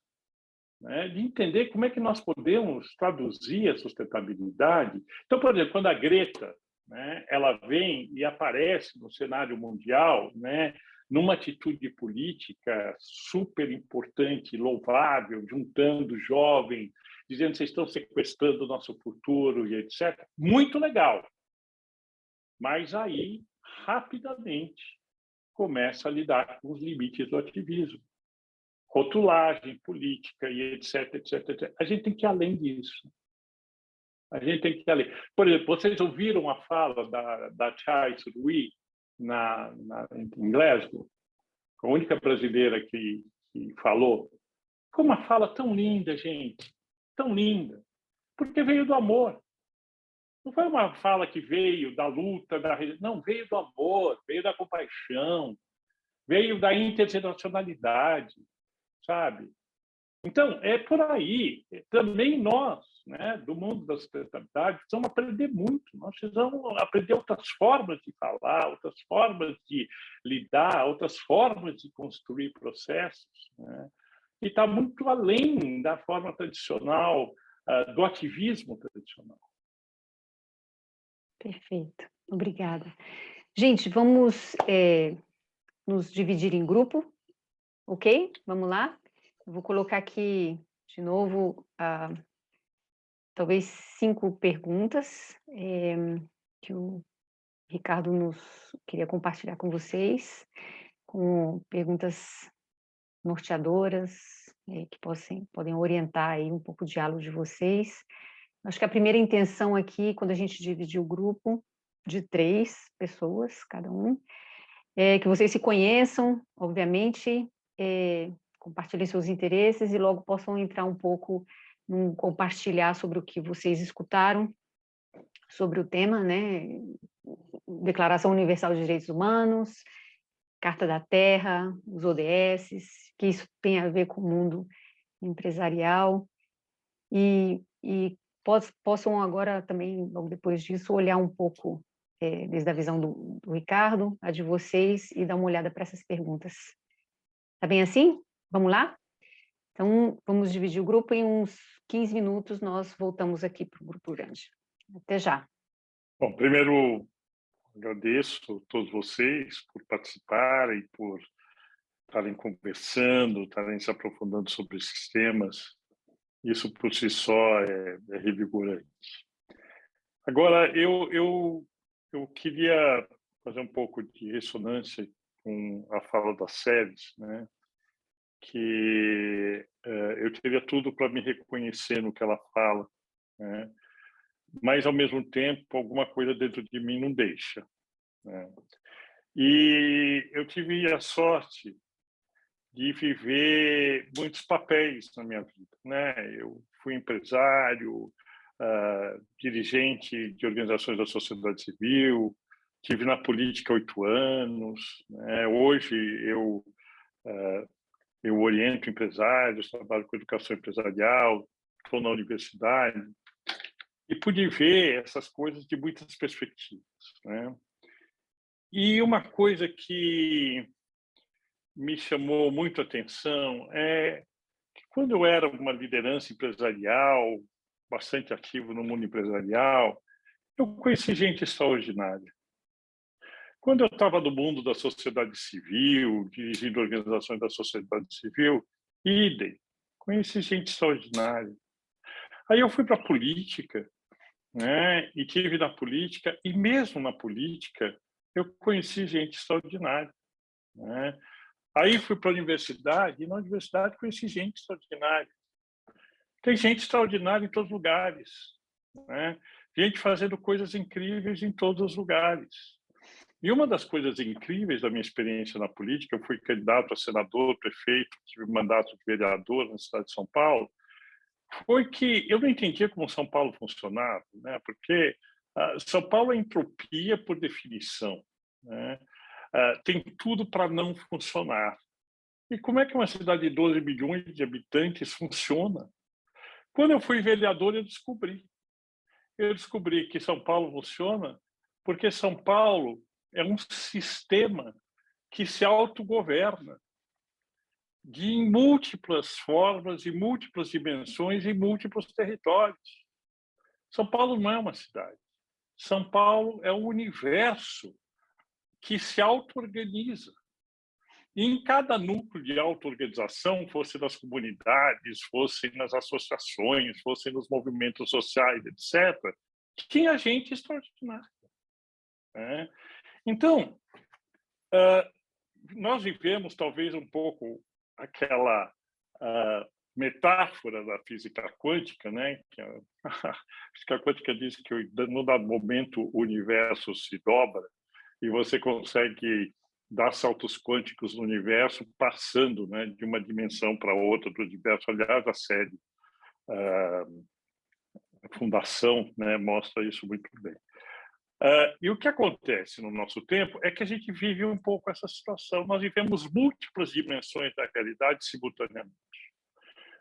né, de entender como é que nós podemos traduzir a sustentabilidade. Então, por exemplo, quando a Greta né, ela vem e aparece no cenário mundial, né, numa atitude política super importante, louvável, juntando jovens, dizendo vocês estão sequestrando o nosso futuro e etc. Muito legal. Mas aí, rapidamente, começa a lidar com os limites do ativismo. Rotulagem política e etc, etc, etc. A gente tem que ir além disso. A gente tem que ir além. Por exemplo, vocês ouviram a fala da Chai Soon-Hui em Glasgow? A única brasileira que falou. Foi uma fala tão linda, gente. Tão linda. Porque veio do amor. Não foi uma fala que veio da luta, não, veio do amor, veio da compaixão, veio da intergeracionalidade, sabe? Então, é por aí. Também nós, né, do mundo da sustentabilidade, precisamos aprender muito. Nós precisamos aprender outras formas de falar, outras formas de lidar, outras formas de construir processos, né? E está muito além da forma tradicional, do ativismo tradicional. Perfeito, obrigada. Gente, vamos nos dividir em grupo, ok? Vamos lá? Eu vou colocar aqui, de novo, talvez 5 perguntas que o Ricardo queria compartilhar com vocês, com perguntas norteadoras, que podem orientar aí um pouco o diálogo de vocês. Acho que a primeira intenção aqui, quando a gente dividiu o grupo de 3 pessoas, cada um, é que vocês se conheçam, obviamente, compartilhem seus interesses e logo possam entrar um pouco num compartilhar sobre o que vocês escutaram, sobre o tema, né? Declaração Universal de Direitos Humanos, Carta da Terra, os ODS, que isso tem a ver com o mundo empresarial, e possam agora também, logo depois disso, olhar um pouco desde a visão do Ricardo, a de vocês, e dar uma olhada para essas perguntas. Tá bem assim? Vamos lá? Então, vamos dividir o grupo em uns 15 minutos, nós voltamos aqui para o grupo grande. Até já. Bom, primeiro, agradeço a todos vocês por participarem, por estarem conversando, estarem se aprofundando sobre esses temas. Isso, por si só, é revigorante. Agora, eu queria fazer um pouco de ressonância com a fala da Séries, né? Que eu teria tudo para me reconhecer no que ela fala, né? Mas, ao mesmo tempo, alguma coisa dentro de mim não deixa, né? E eu tive a sorte de viver muitos papéis na minha vida, né? Eu fui empresário, dirigente de organizações da sociedade civil, tive na política 8 anos, né? Hoje eu oriento empresários, trabalho com educação empresarial, estou na universidade e pude ver essas coisas de muitas perspectivas, né? E uma coisa que me chamou muito a atenção é que, quando eu era uma liderança empresarial, bastante ativo no mundo empresarial, eu conheci gente extraordinária. Quando eu estava no mundo da sociedade civil, dirigindo organizações da sociedade civil, idem, conheci gente extraordinária. Aí eu fui para a política, né, e tive na política, e mesmo na política, eu conheci gente extraordinária, né? Aí fui para a universidade, e na universidade conheci gente extraordinária. Tem gente extraordinária em todos os lugares, né? Gente fazendo coisas incríveis em todos os lugares. E uma das coisas incríveis da minha experiência na política, eu fui candidato a senador, prefeito, tive mandato de vereador na cidade de São Paulo, foi que eu não entendia como São Paulo funcionava, né? Porque São Paulo é entropia por definição, né? Tem tudo para não funcionar. E como é que uma cidade de 12 milhões de habitantes funciona? Quando eu fui vereador, eu descobri que São Paulo funciona porque São Paulo é um sistema que se autogoverna de múltiplas formas, e múltiplas dimensões, e múltiplos territórios. São Paulo não é uma cidade. São Paulo é um universo que se auto-organiza. E em cada núcleo de auto-organização, fosse nas comunidades, fosse nas associações, fosse nos movimentos sociais, etc., tinha gente extraordinária. Né? Então, nós vivemos talvez um pouco aquela metáfora da física quântica, né? Que a física quântica diz que num dado momento o universo se dobra e você consegue dar saltos quânticos no universo passando, né, de uma dimensão para outra do universo. Aliás, a série a Fundação, né, mostra isso muito bem. E o que acontece no nosso tempo é que a gente vive um pouco essa situação. Nós vivemos múltiplas dimensões da realidade simultaneamente.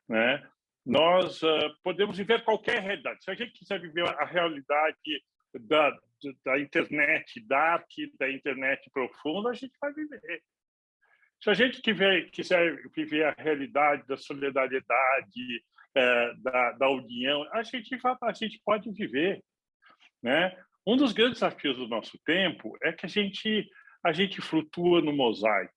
Né? Nós podemos viver qualquer realidade. Se a gente quiser viver a realidade da internet dark, da internet profunda, a gente vai viver. Se a gente quiser viver a realidade da solidariedade, da união, a gente pode viver. Né? Um dos grandes desafios do nosso tempo é que a gente flutua no mosaico.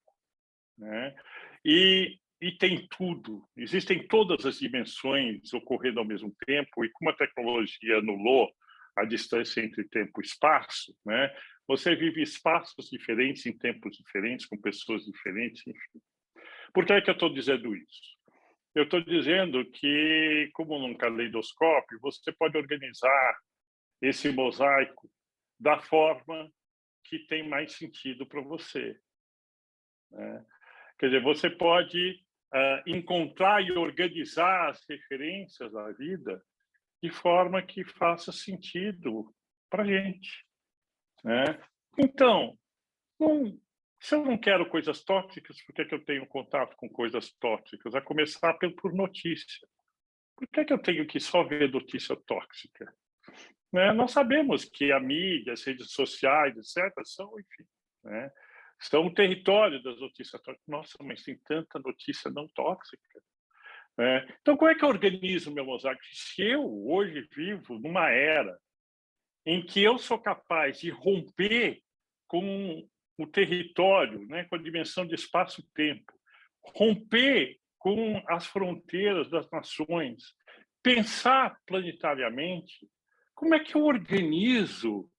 Né? E tem tudo, existem todas as dimensões ocorrendo ao mesmo tempo, e como a tecnologia anulou a distância entre tempo e espaço, né? Você vive espaços diferentes em tempos diferentes, com pessoas diferentes, enfim. Por que é que eu estou dizendo isso? Eu estou dizendo que, como num caleidoscópio, você pode organizar esse mosaico da forma que tem mais sentido para você. Né? Quer dizer, você pode encontrar e organizar as referências da vida de forma que faça sentido para a gente. Né? Então, se eu não quero coisas tóxicas, por que eu tenho contato com coisas tóxicas? A começar por notícia. Por que eu tenho que só ver notícia tóxica? Né? Nós sabemos que a mídia, as redes sociais, etc., são, enfim, né? São o território das notícias tóxicas. Nossa, mas tem tanta notícia não tóxica. Né? Então, como é que eu organizo o meu mosaico? Se eu hoje vivo numa era em que eu sou capaz de romper com o território, né, com a dimensão de espaço-tempo, romper com as fronteiras das nações, pensar planetariamente, como é que eu organizo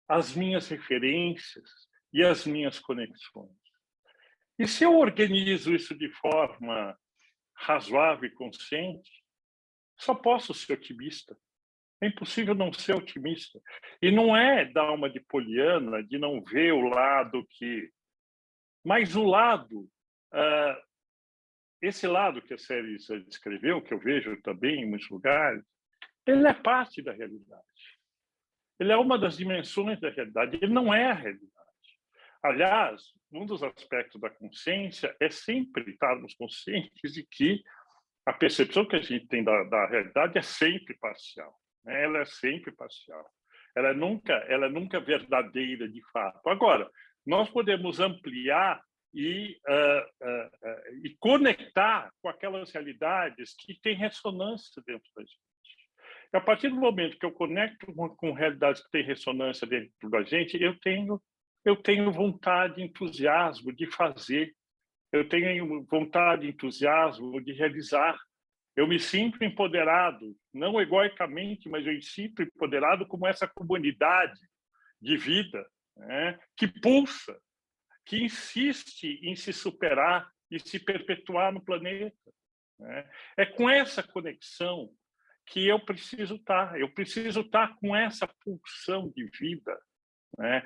as minhas referências e as minhas conexões? E se eu organizo isso de forma razoável e consciente, só posso ser otimista. É impossível não ser otimista. E não é dar uma de poliana, de não ver o lado que... Mas o lado, esse lado que a série descreveu, que eu vejo também em muitos lugares, ele é parte da realidade. Ele é uma das dimensões da realidade, ele não é a realidade. Aliás, um dos aspectos da consciência é sempre estarmos conscientes de que a percepção que a gente tem da realidade é sempre parcial. Né? Ela é sempre parcial. Ela é nunca verdadeira de fato. Agora, nós podemos ampliar e conectar com aquelas realidades que têm ressonância dentro da gente. E a partir do momento que eu conecto com realidades que têm ressonância dentro da gente, eu tenho vontade, entusiasmo de fazer. Eu tenho vontade, entusiasmo de realizar. Eu me sinto empoderado, não egoicamente, mas eu me sinto empoderado como essa comunidade de vida, né, que pulsa, que insiste em se superar e se perpetuar no planeta. Né? É com essa conexão que eu preciso estar. Eu preciso estar com essa pulsão de vida. Né?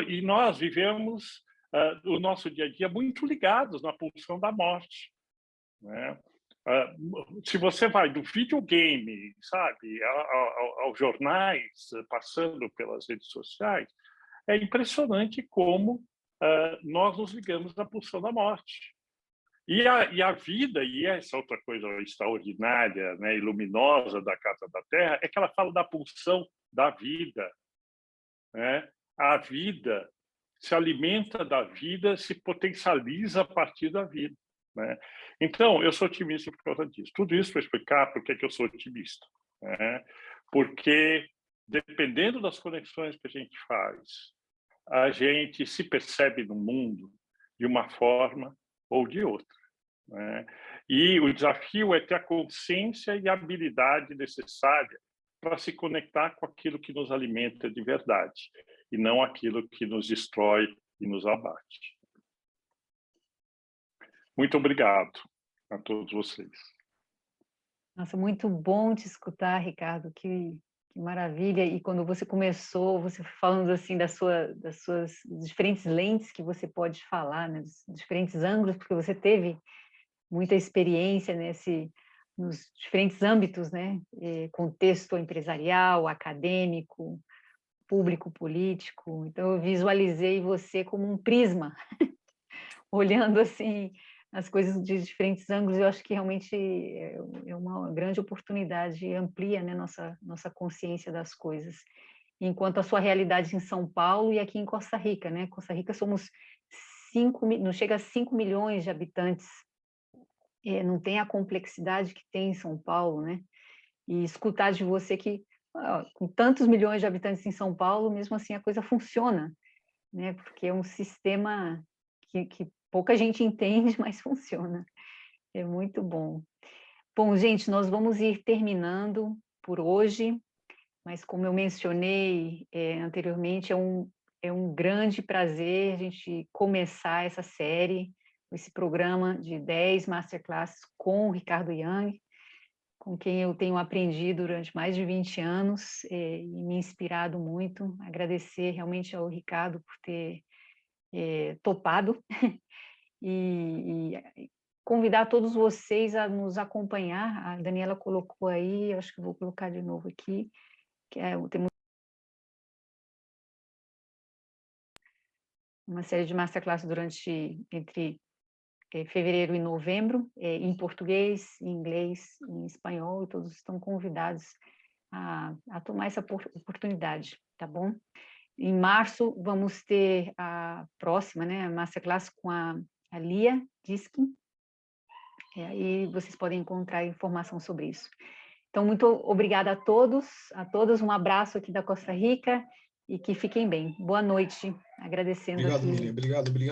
E nós vivemos o nosso dia a dia muito ligados na pulsão da morte. Né? Se você vai do videogame, sabe, aos jornais, passando pelas redes sociais, é impressionante como nós nos ligamos na pulsão da morte. E a vida, e essa outra coisa extraordinária, né, e luminosa da Casa da Terra, é que ela fala da pulsão da vida. Né? A vida se alimenta da vida, se potencializa a partir da vida. Né? Então, eu sou otimista por causa disso. Tudo isso para explicar por que eu sou otimista. Né? Porque dependendo das conexões que a gente faz, a gente se percebe no mundo de uma forma ou de outra, né? E o desafio é ter a consciência e a habilidade necessária para se conectar com aquilo que nos alimenta de verdade, e não aquilo que nos destrói e nos abate. Muito obrigado a todos vocês. Nossa, muito bom te escutar, Ricardo, que maravilha. E quando você começou, você falando assim das suas diferentes lentes que você pode falar, né, dos diferentes ângulos, porque você teve muita experiência nos diferentes âmbitos, né, contexto empresarial, acadêmico, público, político. Então, eu visualizei você como um prisma, olhando assim as coisas de diferentes ângulos. Eu acho que realmente é uma grande oportunidade, amplia, né, nossa consciência das coisas. Enquanto a sua realidade em São Paulo e aqui em Costa Rica, né? Costa Rica somos não chega a 5 milhões de habitantes, não tem a complexidade que tem em São Paulo, né? E escutar de você que com tantos milhões de habitantes em São Paulo, mesmo assim a coisa funciona, né? Porque é um sistema que pouca gente entende, mas funciona. É muito bom. Bom, gente, nós vamos ir terminando por hoje, mas como eu mencionei anteriormente, é um grande prazer a gente começar essa série, esse programa de 10 masterclasses com o Ricardo Young, com quem eu tenho aprendido durante mais de 20 anos e me inspirado muito. Agradecer realmente ao Ricardo por ter topado e convidar todos vocês a nos acompanhar. A Daniela colocou aí, acho que vou colocar de novo aqui, que temos uma série de masterclasses entre fevereiro e novembro, em português, em inglês, em espanhol, e todos estão convidados a tomar essa oportunidade, tá bom? Em março, vamos ter a próxima, né, a masterclass com a Lia Diskin, aí vocês podem encontrar informação sobre isso. Então, muito obrigada a todas, um abraço aqui da Costa Rica, e que fiquem bem. Boa noite, agradecendo Obrigado, aqui. Miriam. Obrigado.